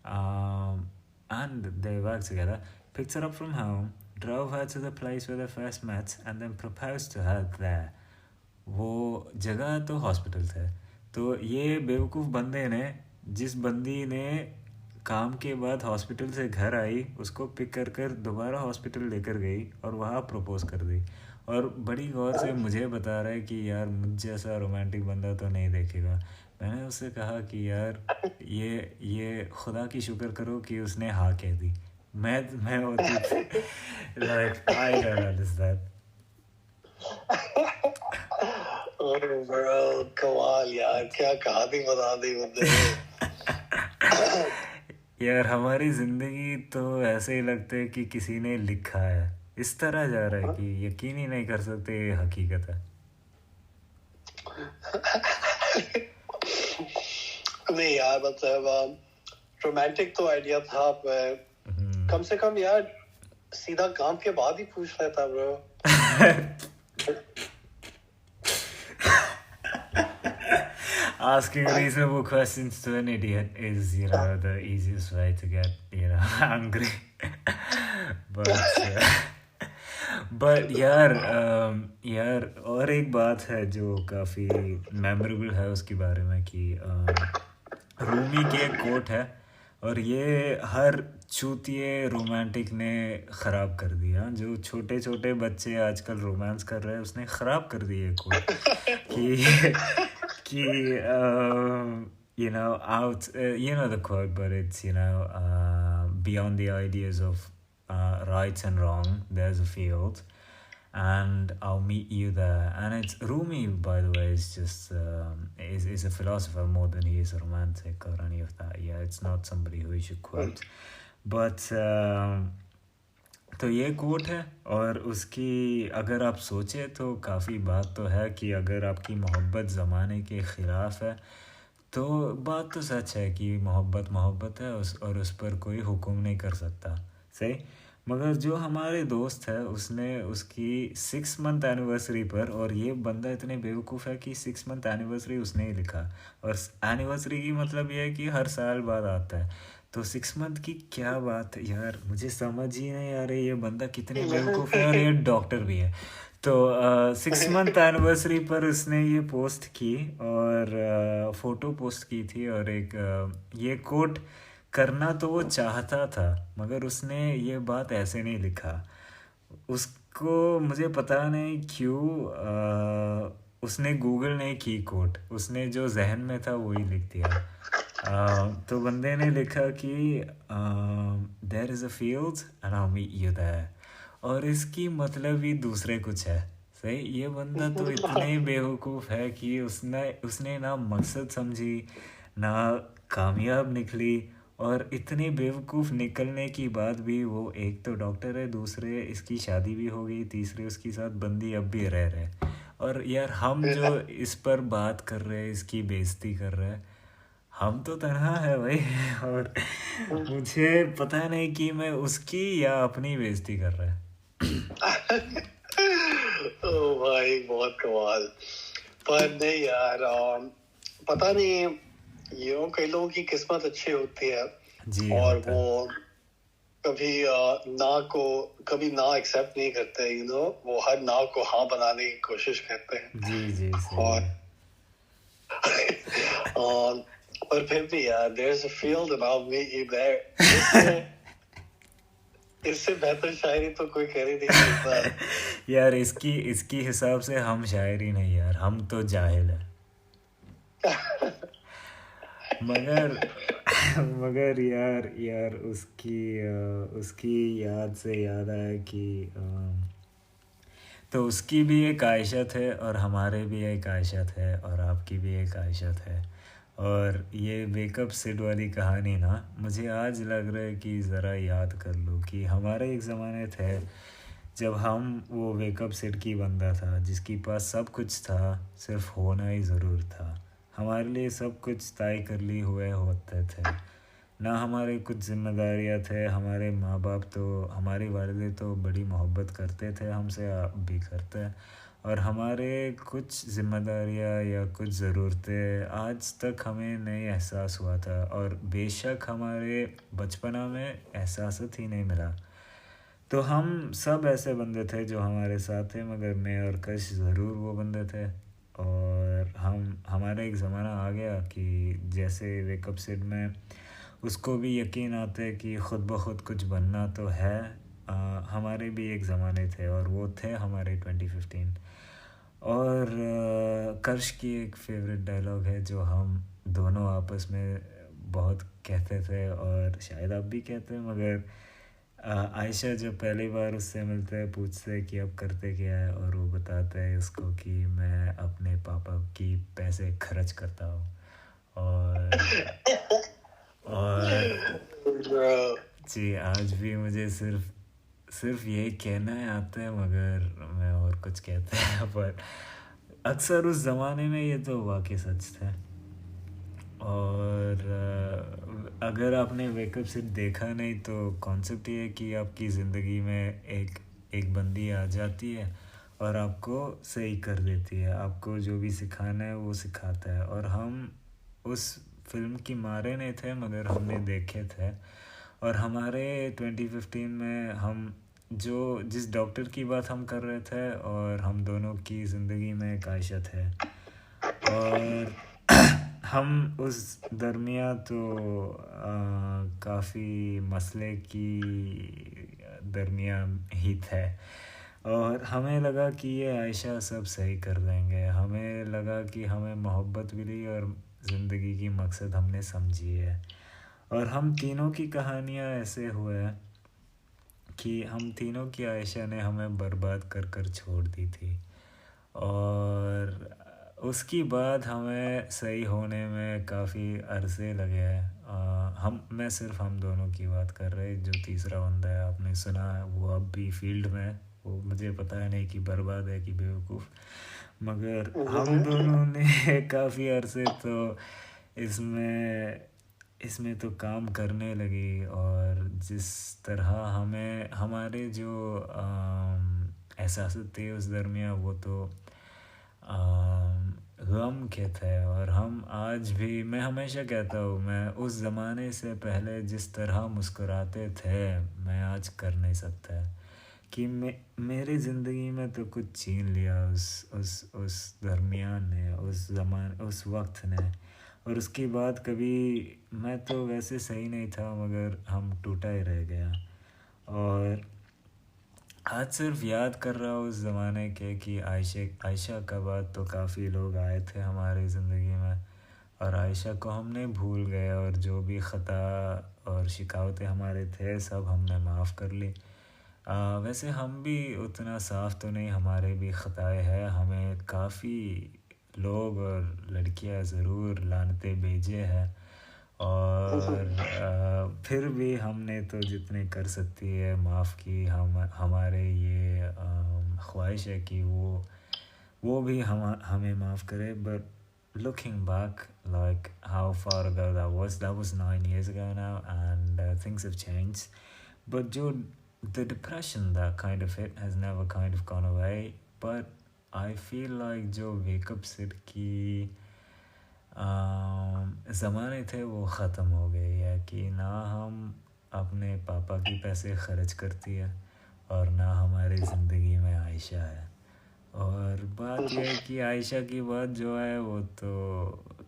Speaker 1: And they worked together, picked her up from home, drove her to the place where they first met and then proposed to her there. वो जगह तो hospital थे तो ये बेवकूफ़ बंदे ने जिस बंदी ने काम के बाद हॉस्पिटल से घर आई उसको पिक कर दोबारा हॉस्पिटल लेकर गई और वहाँ प्रपोज कर दी और बड़ी गौर से मुझे बता रहा है कि यार मुझ जैसा रोमांटिक बंदा तो नहीं देखेगा। मैंने उससे कहा कि यार ये खुदा की शुक्र करो कि उसने हाँ कह दी। मैं होती like I don't understand
Speaker 2: bro कमाल यार क्या कहानी बता दी मुझे
Speaker 1: यार हमारी जिंदगी तो ऐसे ही लगते है कि किसी ने लिखा है इस तरह जा रहा है कि यकीन ही नहीं कर सकते ये हकीकत है।
Speaker 2: नहीं यार मतलब रोमांटिक तो आइडिया था पर कम से कम यार सीधा काम के बाद ही पूछ लेता bro
Speaker 1: asking reasonable questions to an idiot is, the easiest way to get, angry. but but यार और एक बात है जो काफ़ी मेमोरेबल है उसके बारे में कि रूमी की एक कोट है और ये हर चूतिए रोमांटिक ने ख़राब कर दिया. जो छोटे छोटे बच्चे आजकल रोमांस कर रहे हैं उसने ख़राब कर दी ये कोट कि out the quote, but it's beyond the ideas of right and wrong, there's a field, and I'll meet you there. And it's Rumi, by the way, is just is a philosopher more than he is a romantic or any of that. Yeah, it's not somebody who you should quote. But तो ये coat है और उसकी अगर आप सोचे तो काफ़ी बात तो है कि अगर आपकी मोहब्बत ज़माने के ख़िलाफ़ है तो बात तो सच है कि मोहब्बत है और उस पर कोई हुक्म नहीं कर सकता. सही. मगर जो हमारे दोस्त है उसने उसकी 6 मंथ एनिवर्सरी पर, और ये बंदा इतने बेवकूफ़ है कि 6 मंथ एनिवर्सरी उसने ही लिखा, और एनिवर्सरी की मतलब ये है कि हर साल बाद आता है. तो 6 मंथ की क्या बात है यार, मुझे समझ ही नहीं आ रही ये बंदा कितने बेवकूफ़ है, और ये डॉक्टर भी है. तो 6 मंथ एनिवर्सरी पर उसने ये पोस्ट की और फ़ोटो पोस्ट की थी, और एक ये कोट करना तो वो चाहता था मगर उसने ये बात ऐसे नहीं लिखा. उसको मुझे पता नहीं क्यों उसने गूगल नहीं की कोट, उसने जो जहन में था वही लिख दिया. तो बंदे ने लिखा कि there is a field and I meet you there, और इसकी मतलब ही दूसरे कुछ है. सही. ये बंदा तो इतने बेवकूफ़ है कि उसने ना मकसद समझी ना कामयाब निकली, और इतने बेवकूफ़ निकलने की बाद भी वो एक तो डॉक्टर है, दूसरे इसकी शादी भी हो गई, तीसरे उसके साथ बंदी अब भी रह रहे. और यार हम जो इस पर बात कर रहे हैं, इसकी बेइज्जती कर रहे हैं, हम तो तन्हा है भाई. और मुझे पता नहीं कि मैं उसकी या अपनी बेइज्जती कर रहा है.
Speaker 2: ओ भाई बहुत कमाल. पर नहीं यार, पता नहीं, कई लोगों की किस्मत अच्छी होती है
Speaker 1: जी,
Speaker 2: और वो कभी ना एक्सेप्ट नहीं करते. वो हर ना को हाँ बनाने की कोशिश करते हैं.
Speaker 1: जी
Speaker 2: और फिर भी यार, there's a field and I'll meet you there. इससे बेहतर शायरी तो कोई कर ही नहीं सकता.
Speaker 1: यार इसकी हिसाब से हम शायरी नहीं यार, हम तो जाहिल है. मगर यार उसकी याद से याद आया कि तो उसकी भी एक आयशत है और हमारे भी एक आयशत है और आपकी भी एक आयशत है. और ये वेकअप सिड वाली कहानी ना मुझे आज लग रहा है कि ज़रा याद कर लो कि हमारे एक ज़माने थे जब वो वेकअप सिड की बंदा था जिसके पास सब कुछ था, सिर्फ होना ही ज़रूर था. हमारे लिए सब कुछ तय कर ली हुए होते थे ना, हमारे कुछ जिम्मेदारियां थे. हमारे माँ बाप तो, हमारी वालिदे तो बड़ी मोहब्बत करते थे हमसे, आप भी करते हैं, और हमारे कुछ जिम्मेदारियां या कुछ ज़रूरतें आज तक हमें नहीं एहसास हुआ था, और बेशक हमारे बचपना में एहसास ही नहीं मिला. तो हम सब ऐसे बंदे थे जो हमारे साथ थे, मगर मैं और कश ज़रूर वो बंदे थे. और हमारा एक ज़माना आ गया कि जैसे वेकअप सिड में उसको भी यकीन आता है कि ख़ुद ब खुद कुछ बनना तो है. हमारे भी एक ज़माने थे और वो थे हमारे 2015. और कर्श की एक फेवरेट डायलॉग है जो हम दोनों आपस में बहुत कहते थे और शायद आप भी कहते हैं, मगर आयशा जब पहली बार उससे मिलते हैं पूछते हैं कि अब करते क्या है, और वो बताता है उसको कि मैं अपने पापा की पैसे खर्च करता हूँ. और जी आज भी मुझे सिर्फ यही कहना है आता है, मगर मैं और कुछ कहता है. पर अक्सर उस ज़माने में ये तो वाकई सच थे. और अगर आपने वेकअप सिड देखा नहीं तो कॉन्सेप्ट ये है कि आपकी ज़िंदगी में एक बंदी आ जाती है और आपको सही कर देती है, आपको जो भी सिखाना है वो सिखाता है। और हम उस फिल्म की मारे नहीं थे मगर हमने देखे थे। और हमारे 2015 में हम जो जिस डॉक्टर की बात हम कर रहे थे, और हम दोनों की ज़िंदगी में एक आयशा थे। और हम उस दरमिया तो काफ़ी मसले की दरमिया ही थे। और हमें लगा कि ये आयशा सब सही कर देंगे, हमें लगा कि हमें मोहब्बत मिली और ज़िंदगी की मकसद हमने समझी है। और हम तीनों की कहानियाँ ऐसे हुए कि हम तीनों की आयशा ने हमें बर्बाद कर कर छोड़ दी थी। और उसकी बाद हमें सही होने में काफ़ी अरसे लगे हैं। मैं सिर्फ हम दोनों की बात कर रहे, जो तीसरा बंदा है आपने सुना है वो अब भी फील्ड में है, वो मुझे पता है नहीं कि बर्बाद है कि बेवकूफ़, मगर हम दोनों ने काफ़ी अरसे तो इसमें इसमें तो काम करने लगी। और जिस तरह हमें हमारे जो एहसास थे उस दरमियान वो तो गम के थे। और हम आज भी, मैं हमेशा कहता हूँ, मैं उस ज़माने से पहले जिस तरह मुस्कुराते थे मैं आज कर नहीं सकता। कि मेरी ज़िंदगी में तो कुछ छीन लिया उस दरमियान ने, उस वक्त ने। और उसके बाद कभी, मैं तो वैसे सही नहीं था मगर हम टूटा ही रह गया। और आज सिर्फ याद कर रहा हूँ उस ज़माने के कि आयशा का बाद तो काफ़ी लोग आए थे हमारी ज़िंदगी में, और आयशा को हमने भूल गए। और जो भी ख़ता और शिकावतें हमारे थे सब हमने माफ़ कर ली। वैसे हम भी उतना साफ़ तो नहीं, हमारे भी ख़ताएँ हैं, हमें काफ़ी लोग और लड़कियां ज़रूर लानते भेजे हैं। और फिर भी हमने तो जितने कर सकती है माफ़ की। हमारे ये ख्वाहिश है कि वो भी हमें माफ़ करे। But looking back, like how far ago that was 9 years ago now, and things have changed. But the depression that kind of hit has never kind of gone away. But I feel like जो Up Sid की ज़माने थे वो ख़त्म हो गए हैं। कि ना हम अपने पापा की पैसे ख़र्च करती है और ना हमारी ज़िंदगी में आयशा है। और बात यह है कि आयशा की बात जो है वो तो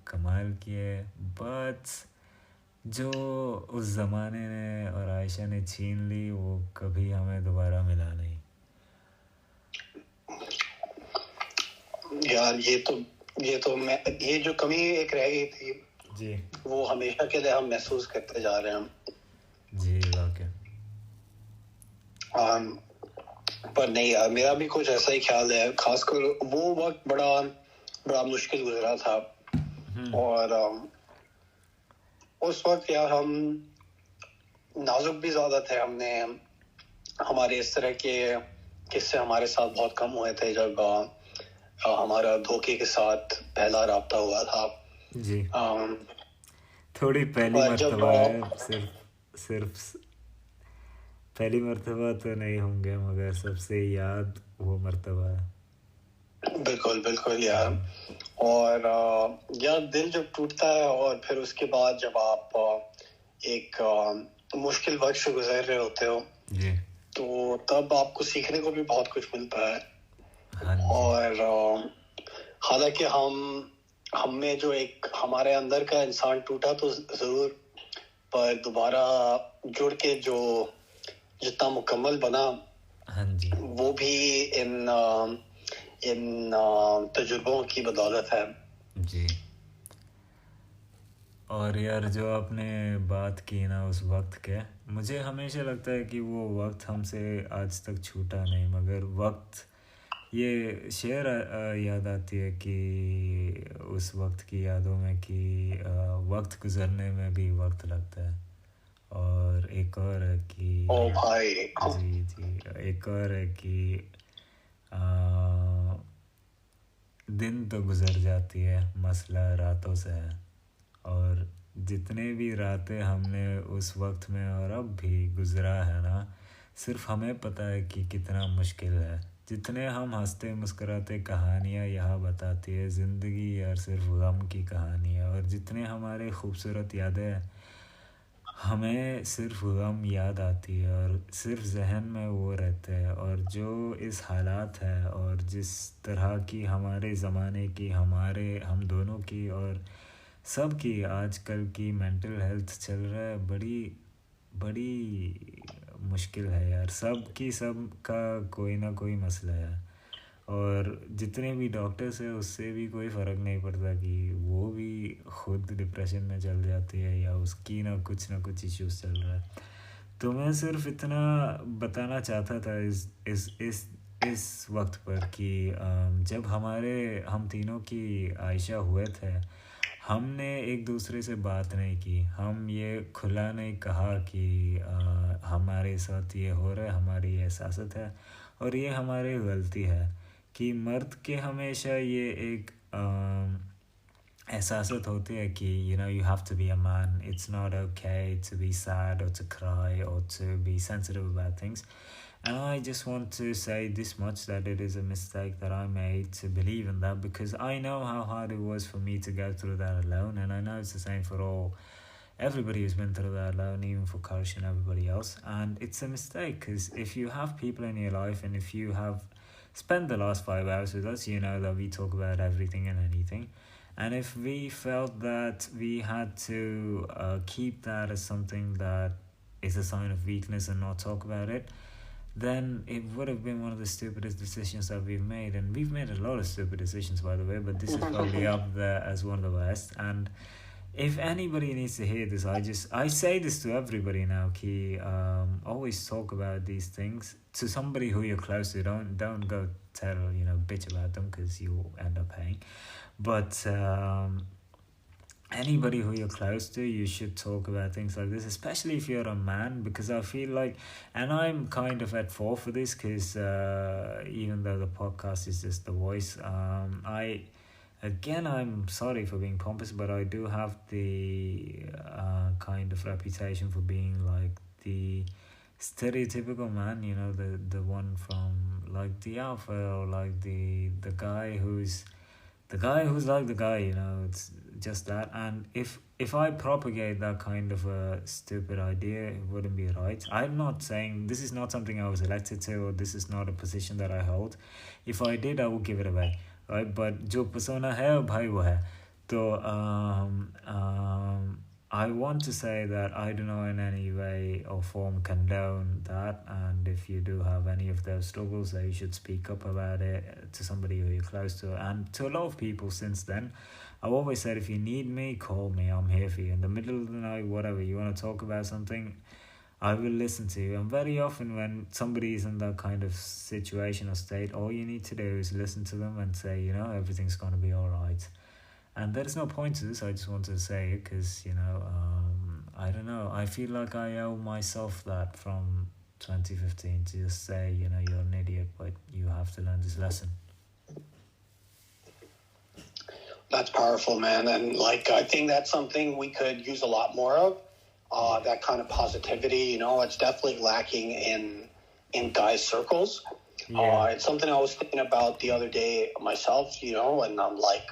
Speaker 1: कमाल की है, बट जो उस ज़माने ने और आयशा ने छीन ली वो कभी हमें दोबारा मिला नहीं।
Speaker 2: यार ये जो कमी एक रह गई थी
Speaker 1: जी,
Speaker 2: वो हमेशा के लिए हम महसूस करते जा रहे हैं
Speaker 1: जी वाकई।
Speaker 2: पर नहीं यार, मेरा भी कुछ ऐसा ही ख्याल है। खासकर वो वक्त बड़ा मुश्किल गुजरा था। और उस वक्त यार हम नाजुक भी ज्यादा थे। हमारे इस तरह के किस्से हमारे साथ बहुत कम हुए थे जब हमारा धोखे के साथ पहला राब्ता हुआ था।
Speaker 1: जी, थोड़ी पहली मर्तबा है, सिर्फ पहली मर्तबा तो नहीं होंगे मगर सबसे याद वो मर्तबा है।
Speaker 2: बिल्कुल बिल्कुल यार। और यार दिल जब टूटता है और फिर उसके बाद जब आप एक मुश्किल वक्त से गुजर रहे होते हो
Speaker 1: जी,
Speaker 2: तो तब आपको सीखने को भी बहुत कुछ मिलता है।
Speaker 1: हाँ जी।
Speaker 2: और हालांकि हम में जो एक हमारे अंदर का इंसान टूटा तो जरूर, पर दोबारा जुड़ के जो जितना मुकम्मल बना,
Speaker 1: हाँ जी,
Speaker 2: वो भी इन तजुर्बों की बदौलत है।
Speaker 1: जी। और यार जो आपने बात की ना उस वक्त के, मुझे हमेशा लगता है कि वो वक्त हमसे आज तक छूटा नहीं। मगर वक्त, ये शेर याद आती है कि उस वक्त की यादों में कि वक्त गुजरने में भी वक्त लगता है। और एक और है कि
Speaker 2: ओ भाई,
Speaker 1: जी जी, एक और है कि दिन तो गुजर जाती है, मसला रातों से है। और जितने भी रातें हमने उस वक्त में और अब भी गुजरा है ना, सिर्फ हमें पता है कि कितना मुश्किल है. जितने हम हंसते मुस्कुराते कहानियाँ यहाँ बताती है ज़िंदगी यार सिर्फ गम की कहानी है. और जितने हमारे खूबसूरत यादें हैं हमें सिर्फ गम याद आती है और सिर्फ जहन में वो रहते हैं. और जो इस हालात है और जिस तरह की हमारे ज़माने की हम दोनों की और सब की आजकल की मेंटल हेल्थ चल रहा है, बड़ी बड़ी मुश्किल है यार. सब का कोई ना कोई मसला है. और जितने भी डॉक्टर्स हैं उससे भी कोई फ़र्क नहीं पड़ता कि वो भी खुद डिप्रेशन में चल जाती है या उसकी ना कुछ इश्यूज चल रहा है. तो मैं सिर्फ इतना बताना चाहता था इस वक्त पर कि जब हम तीनों की आयशा हुए थे हमने एक दूसरे से बात नहीं की. हम ये खुला नहीं कहा कि हमारे साथ ये हो रहा है, हमारी एहसासत है और ये हमारी गलती है. कि मर्द के हमेशा ये एक एहसासत होती है कि you know you have to be a man. It's not okay to be sad or to cry or to be sensitive about things. And I just want to say this much, that it is a mistake that I made to believe in that, because I know how hard it was for me to go through that alone, and I know it's the same for everybody who's been through that alone, even for Karsh and everybody else. And it's a mistake, because if you have people in your life and if you have spent the last 5 hours with us, you know that we talk about everything and anything. And if we felt that we had to keep that as something that is a sign of weakness and not talk about it, then it would have been one of the stupidest decisions that we've made. And we've made a lot of stupid decisions, by the way, but this is probably up there as one of the best. And if anybody needs to hear this, I say this to everybody now, ki always talk about these things to somebody who you're close to. Don't go tell, bitch about them, because you end up paying. But anybody who you're close to, you should talk about things like this, especially if you're a man, because I feel like, and I'm kind of at fault for this, because even though the podcast is just the voice, I'm sorry for being pompous, but I do have the kind of reputation for being like the stereotypical man, the one from like the alpha, or like the guy who's like the guy, it's just that. And if I propagate that kind of a stupid idea, it wouldn't be right. I'm not saying this is not something I was elected to, or this is not a position that I hold. If I did, I would give it away, right? But jo persona hai bhai wo hai. So I want to say that I do not in any way or form condone that, and if you do have any of those struggles, you should speak up about it to somebody who you're close to. And to a lot of people since then, I've always said, if you need me, call me, I'm here for you. In the middle of the night, whatever, you want to talk about something, I will listen to you. And very often when somebody is in that kind of situation or state, all you need to do is listen to them and say, everything's going to be all right. And there's no point to this, I just wanted to say it because, I don't know, I feel like I owe myself that from 2015 to just say, you're an idiot, but you have to learn this lesson.
Speaker 2: That's powerful, man. And I think that's something we could use a lot more of, that kind of positivity. It's definitely lacking in guys' circles.
Speaker 1: Yeah.
Speaker 2: It's something I was thinking about the other day myself, and I'm like,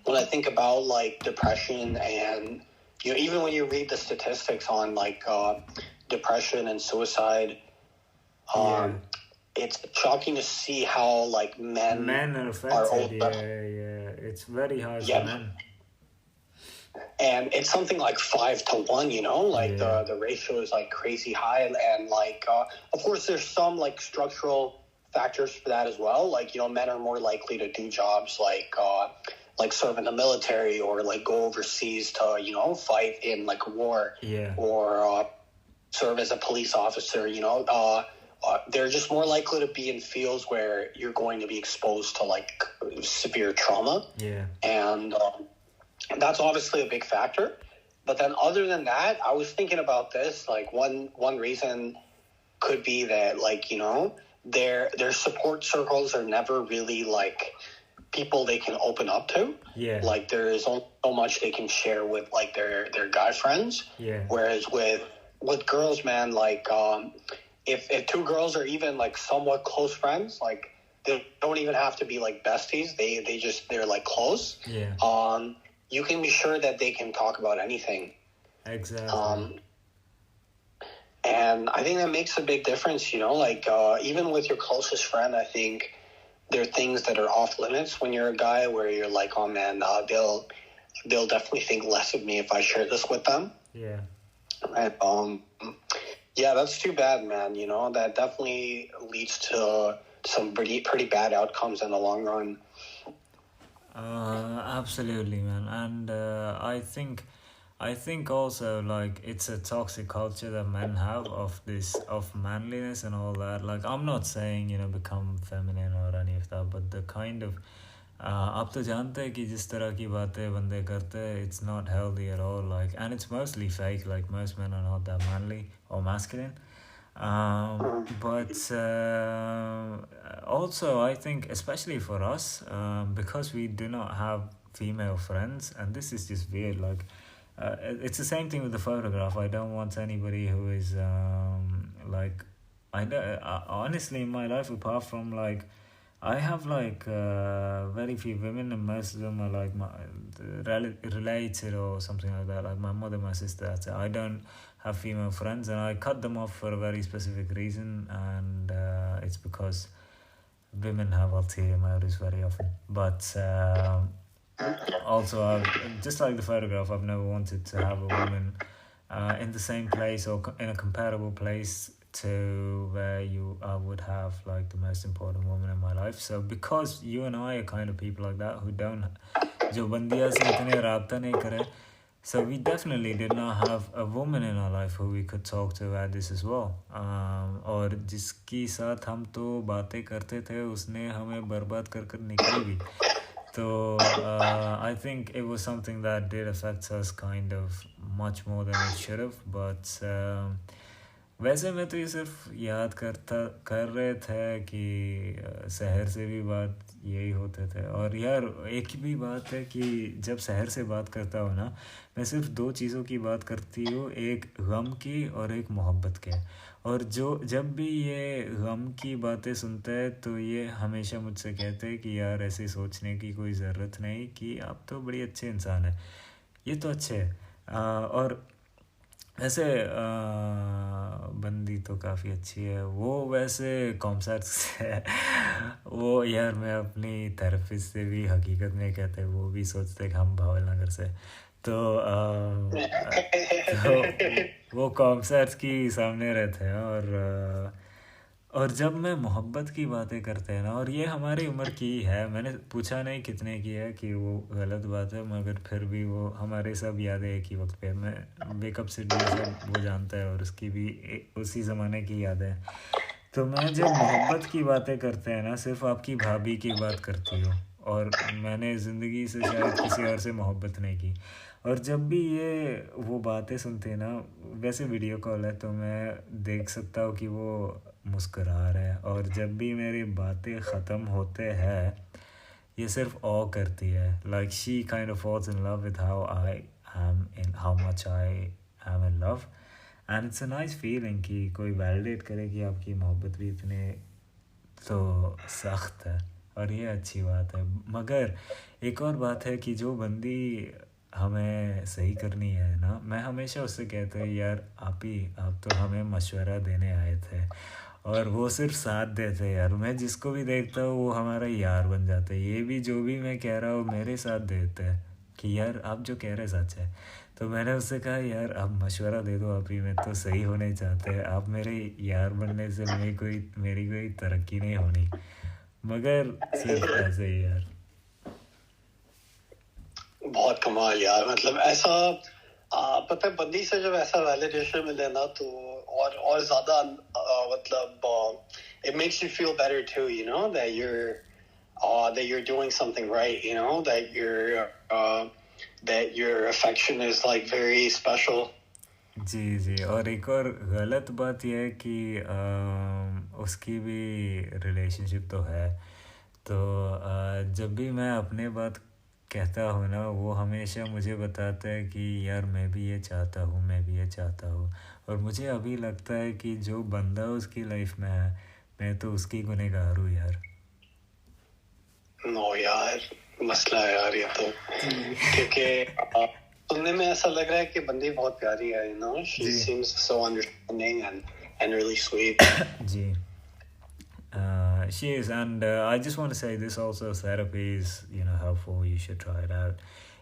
Speaker 2: when I think about depression and even when you read the statistics on depression and suicide, it's shocking to see how men
Speaker 1: are affected. Yeah, it's very hard for men.
Speaker 2: And it's something like 5 to 1, the ratio is crazy high, and of course there's some structural factors for that as well. Men are more likely to do jobs like serve in the military or go overseas to fight in war, or serve as a police officer. They're just more likely to be in fields where you're going to be exposed to severe trauma. And that's obviously a big factor. But then other than that, I was thinking about this, one reason could be that their support circles are never really people they can open up to. There is only so much they can share with their guy friends. Whereas with with girls, man, like if two girls are even like somewhat close friends, like they don't even have to be like besties. They're like close.
Speaker 1: Yeah.
Speaker 2: You can be sure that they can talk about anything.
Speaker 1: Exactly.
Speaker 2: And I think that makes a big difference, you know, like even with your closest friend, I think there are things that are off limits when you're a guy where you're like, oh man, they'll definitely think less of me if I share this with them.
Speaker 1: Yeah.
Speaker 2: And yeah, that's too bad, man. You know, that definitely leads to some pretty bad outcomes in the long run.
Speaker 1: Absolutely, man. And I think also like it's a toxic culture that men have of this of manliness and all that. Like I'm not saying become feminine or any of that, but the kind of आप तो जानते हैं कि जिस तरह की बातें बंदे करते हैं it's not healthy at all, like, and it's mostly fake. Like most men are not that manly or masculine. But also I think especially for us, because we do not have female friends, and this is just weird, like it's the same thing with the photograph. I don't want anybody who is like I don't, honestly in my life, apart from like I have like very few women, and most of them are like my related or something like that. Like my mother, my sister. That's it. I don't have female friends, and I cut them off for a very specific reason, and it's because women have ulterior motives very often. But also, just like the photograph, I've never wanted to have a woman in the same place or in a comparable place to where you would have like the most important woman in my life. So because you and I are kind of people like that who don't जो बंदिया से इतने राब्ता नहीं करे, so we definitely did not have a woman in our life who we could talk to at this as well. और जिसकी साथ हम तो बातें करते थे उसने हमें बर्बाद कर कर निकली भी. So I think it was something that did affect us kind of much more than it should have. But वैसे मैं तो ये सिर्फ याद कर रहे थे कि शहर से भी बात यही होते थे. और यार एक भी बात है कि जब शहर से बात करता हूँ ना, मैं सिर्फ दो चीज़ों की बात करती हूँ, एक गम की और एक मोहब्बत के. और जब भी ये गम की बातें सुनते हैं तो ये हमेशा मुझसे कहते हैं कि यार ऐसे सोचने की कोई ज़रूरत नहीं, कि आप तो बड़ी अच्छे इंसान हैं, ये तो अच्छे हैं. और वैसे बंदी तो काफ़ी अच्छी है वो. वैसे कॉमसर्ट से वो यार मैं अपनी थेरेपिस्ट से भी हकीकत में कहते हैं, वो भी सोचते हैं कि हम भावल नगर से. तो वो कॉमसर्ट की सामने रहते हैं. और जब मैं मोहब्बत की बातें करते हैं ना, और ये हमारी उम्र की है, मैंने पूछा नहीं कितने की है कि वो गलत बात है, मगर फिर भी वो हमारे सब यादें एक ही वक्त पे. मैं वेकअप सिड सब वो जानता है और उसकी भी उसी ज़माने की यादें. तो मैं जब मोहब्बत की बातें करते हैं ना, सिर्फ आपकी भाभी की बात करती हूँ, और मैंने ज़िंदगी से शायद किसी और से मोहब्बत नहीं की. और जब भी ये वो बातें सुनते हैं ना, वैसे वीडियो कॉल है तो मैं देख सकता हूँ कि वो मुस्कुरा रहे हैं. और जब भी मेरी बातें ख़त्म होते हैं, ये सिर्फ ऑ करती है. Like she kind of falls in love with how I am in how much I am in love. And it's a nice feeling कि कोई वैलिडेट करे कि आपकी मोहब्बत भी इतने तो सख्त है, और ये अच्छी बात है. मगर एक और बात है कि जो बंदी हमें सही करनी है ना, मैं हमेशा उससे कहता है यार आप तो हमें मशवरा देने आए थे, और वो सिर्फ साथ देते यार. मैं जिसको भी देखता हूँ वो हमारा यार बन जाता है. ये भी जो भी मैं कह रहा हूँ मेरे साथ देते हैं कि यार आप जो कह रहे सच है. तो मैंने उससे कहा यार आप मशवरा दे दो, आप ही में तो सही होने चाहते हैं, आप मेरे यार बनने से मेरी कोई तरक्की नहीं होनी, मगर सिर्फ ऐसे ही यार.
Speaker 2: बहुत कमाल यार. मतलब ऐसा पता है, बंदी से जब ऐसा वैलिडेशन मिले ना तो और ज़्यादा मतलब it makes you feel better too, you know, that you're doing something right, you know, that your affection is like very special.
Speaker 1: जी. और एक और गलत बात यह है कि उसकी भी रिलेशनशिप तो है. तो जब भी मैं अपने बात कहता हूँ ना, वो हमेशा मुझे बताता है कि यार मैं भी ये चाहता हूँ, मैं भी ये चाहता हूँ. और मुझे अभी लगता है कि जो बंदा उसकी लाइफ में है मैं तो उसकी गुनहगार हूँ यार.
Speaker 2: नो यार, मसला है यार ये तो. क्योंकि सुनने में ऐसा लग रहा है कि बंदी बहुत प्यारी है, she seems so understanding and really sweet.
Speaker 1: Ji. She is, and I just want to say this also, therapy is helpful. You should try it out.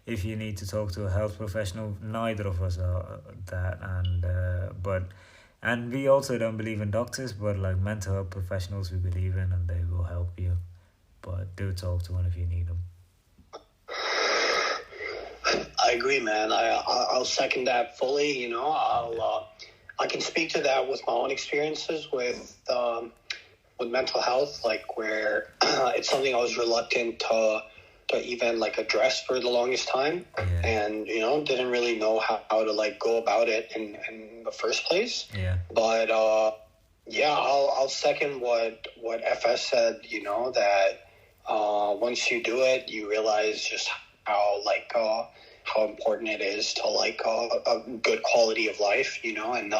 Speaker 1: If you need to talk to a health professional, neither of us are that, and we also don't believe in doctors, but like mental health professionals we believe in, and they will help you. But do talk to one if you need them.
Speaker 2: I agree, man. I'll second that fully. I can speak to that with my own experiences with mental health, like where it's something I was reluctant to even like address for the longest time, and didn't really know how to like go about it in the first place.
Speaker 1: Yeah.
Speaker 2: But I'll second what FS said. That once you do it, you realize just how important it is to like a good quality of life, and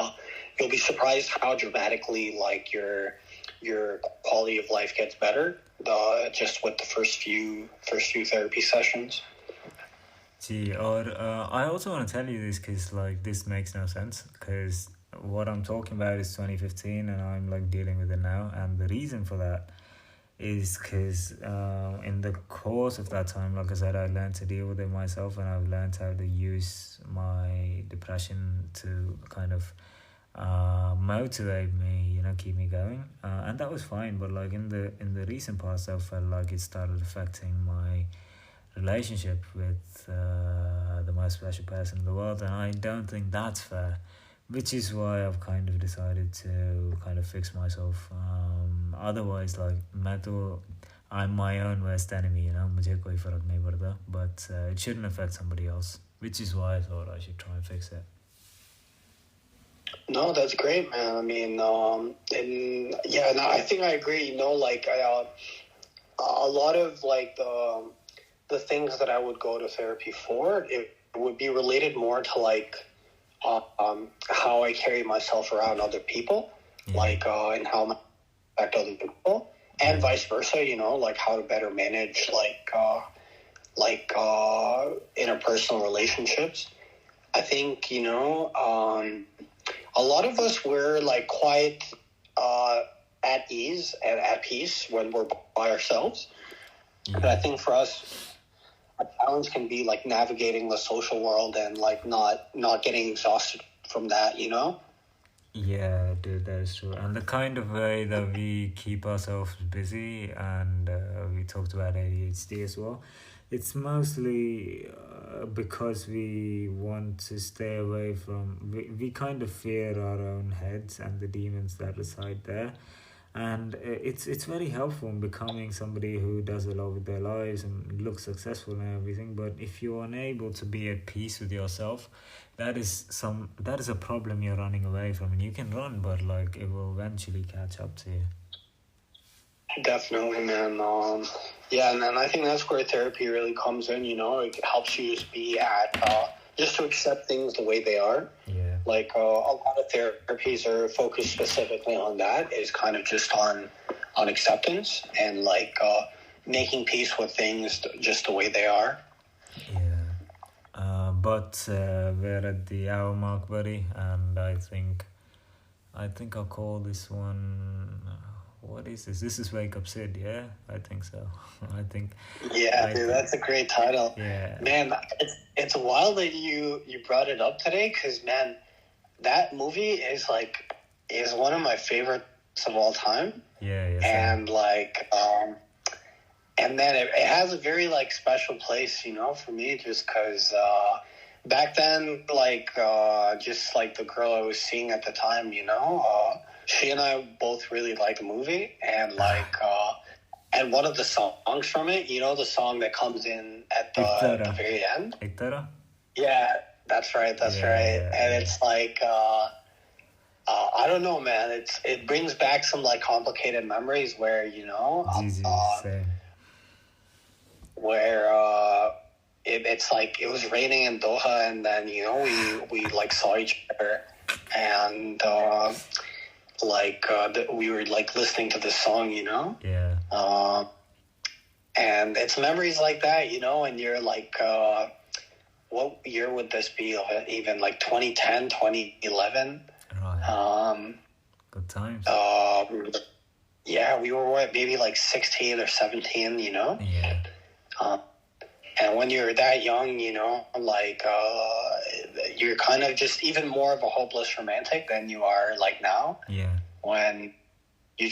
Speaker 2: you'll be surprised how dramatically like your quality of life gets better just with the first few therapy sessions.
Speaker 1: See, or I also want to tell you this because like this makes no sense, because what I'm talking about is 2015 and I'm like dealing with it now, and the reason for that is because in the course of that time, like I said, I learned to deal with it myself, and I've learned how to use my depression to kind of motivate me, keep me going, and that was fine. But like in the recent past, I felt like it started affecting my relationship with the most special person in the world, and I don't think that's fair, which is why I've kind of decided to kind of fix myself. Otherwise, like I'm my own worst enemy, मुझे कोई फर्क नहीं पड़ता, but it shouldn't affect somebody else, which is why I thought I should try and fix it.
Speaker 2: No, that's great, man. I mean, and I think I agree. Like a lot of like the things that I would go to therapy for, it would be related more to like how I carry myself around other people, like and how I affect other people, and vice versa. Like how to better manage like interpersonal relationships. I think a lot of us were like quite at ease and at peace when we're by ourselves. But I think for us, a challenge can be like navigating the social world and like not getting exhausted from that.
Speaker 1: Yeah, dude, that is true. And the kind of way that we keep ourselves busy, and we talked about ADHD as well, it's mostly because we want to stay away from, we kind of fear our own heads and the demons that reside there. And it's very helpful in becoming somebody who does a lot with their lives and looks successful and everything. But if you're unable to be at peace with yourself, that is a problem you're running away from. And you can run, but like it will eventually catch up to you.
Speaker 2: Definitely, man. And I think that's where therapy really comes in. It helps you just be at just to accept things the way they are.
Speaker 1: Yeah.
Speaker 2: Like a lot of therapies are focused specifically on that. Is kind of just on acceptance and like making peace with things just the way they are.
Speaker 1: Yeah. But we're at the hour mark, buddy, and I think I'll call this one. What is this? This is Wake Up Sid, yeah? I think so. I think.
Speaker 2: Yeah, dude, that's a great title.
Speaker 1: Yeah.
Speaker 2: Man, it's wild that you brought it up today, because, man, that movie is one of my favorites of all time.
Speaker 1: Yeah.
Speaker 2: And, like, and then it has a very, like, special place, for me, just because back then, like, just, like, the girl I was seeing at the time, she and I both really liked the movie, and like, and one of the songs from it, the song that comes in at the very end. Yeah, that's right. Yeah. And it's like, I don't know, man. It brings back some like complicated memories where where it's like it was raining in Doha, and then we like saw each other and we were like listening to this song, you know.
Speaker 1: Yeah.
Speaker 2: And it's memories like that, you know, and you're like, what year would this be? Even like 2010, 2011?
Speaker 1: Right. Good times.
Speaker 2: Yeah, we were maybe like 16 or 17, you know?
Speaker 1: Yeah.
Speaker 2: And when you're that young, you know, like, you're kind of just even more of a hopeless romantic than you are like now.
Speaker 1: Yeah.
Speaker 2: When you